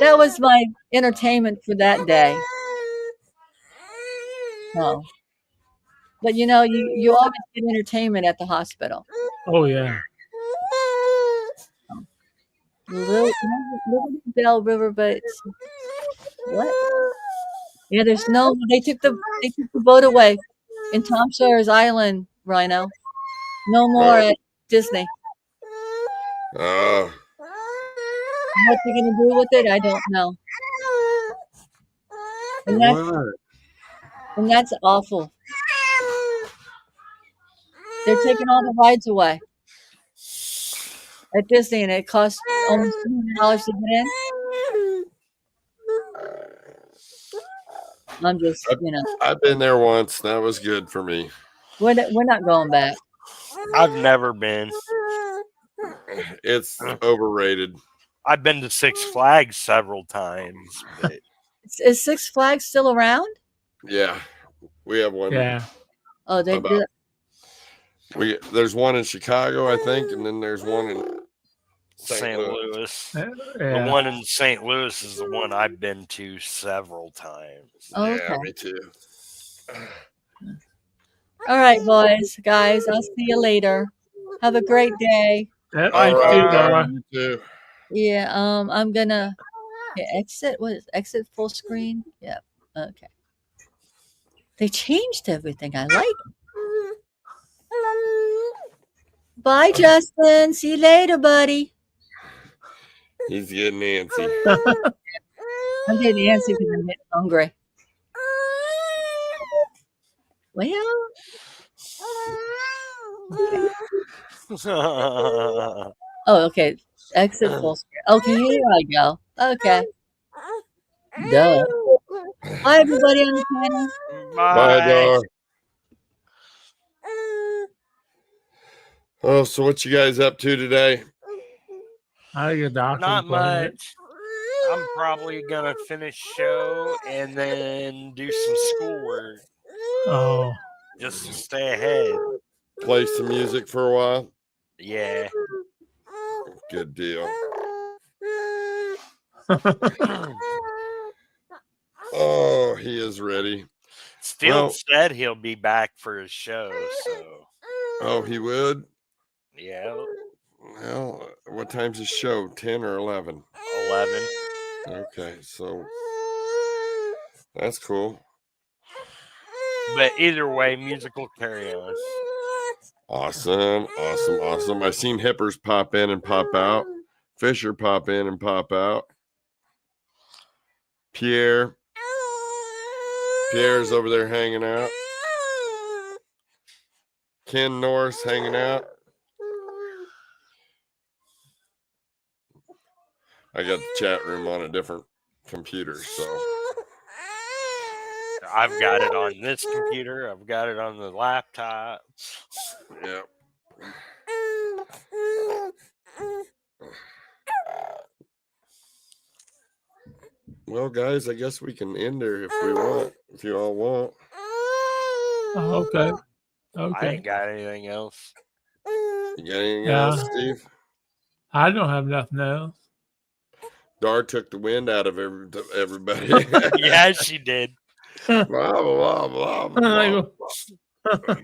that was my entertainment for that day. So, but you know, you always get entertainment at the hospital. Oh yeah. Little Liberty Bell River, but what? Yeah, they took the boat away in Tom Sawyer's Island, Rhino. No more at Disney. Oh, What they're gonna do with it, I don't know. what? And that's awful. They're taking all the rides away at Disney, and it costs almost $200 to get in. I'm just, I've been there once. That was good for me. we're not going back. I've never been. It's overrated. I've been to Six Flags several times. But Is Six Flags still around? Yeah, we have one. Yeah. Oh, they About- There's one in Chicago, I think, and then there's one in St. Louis. Yeah. The one in St. Louis is the one I've been to several times. Oh, Yeah, okay. me too. All right, boys, guys. I'll see you later. Have a great day. Yep, All I too, right, Dora. you too. Yeah. I'm gonna exit. What is exit full screen? Yep. Okay. They changed everything. I like it. Bye, Justin. See you later, buddy. He's getting antsy. I'm getting antsy because I'm getting hungry. Well, oh, okay. Exit full screen. Okay, here I go. Okay. Duh. Bye, everybody on the panel. Bye, dog. Oh, so what you guys up to today? I get doctor Not appointment. much. I'm probably gonna finish show and then do some schoolwork Oh. just to stay ahead. Play some music for a while? Yeah. Good deal. Oh, he is ready. Steele Well- said he'll be back for his show, so Oh, he would? yeah, Well, what time's his show? 10 or 11? 11. Okay, so that's cool. But either way, musical carry on. Awesome. I seen Hippers pop in and pop out. Fisher pop in and pop out. Pierre's over there hanging out. Ken Norris hanging out. I got the chat room on a different computer, so I've got it on this computer. I've got it on the laptop. yeah. Well, guys, I guess we can end there if we want, if you all want. Oh, okay. I Okay. ain't got anything else. You got anything Yeah. else, Steve? I don't have nothing else. Dar took the wind out of everybody. Yeah, she did. blah, blah, blah, blah, blah.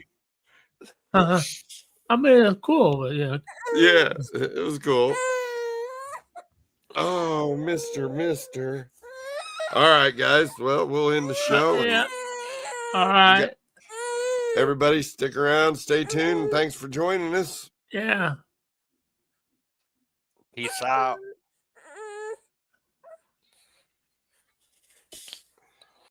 I mean, it's cool, but yeah. Yeah, it was cool. Oh, Mister. All right, guys. Well, we'll end the show. and Yeah. All right. Everybody, stick around, stay tuned, and thanks for joining us. Yeah. Peace out.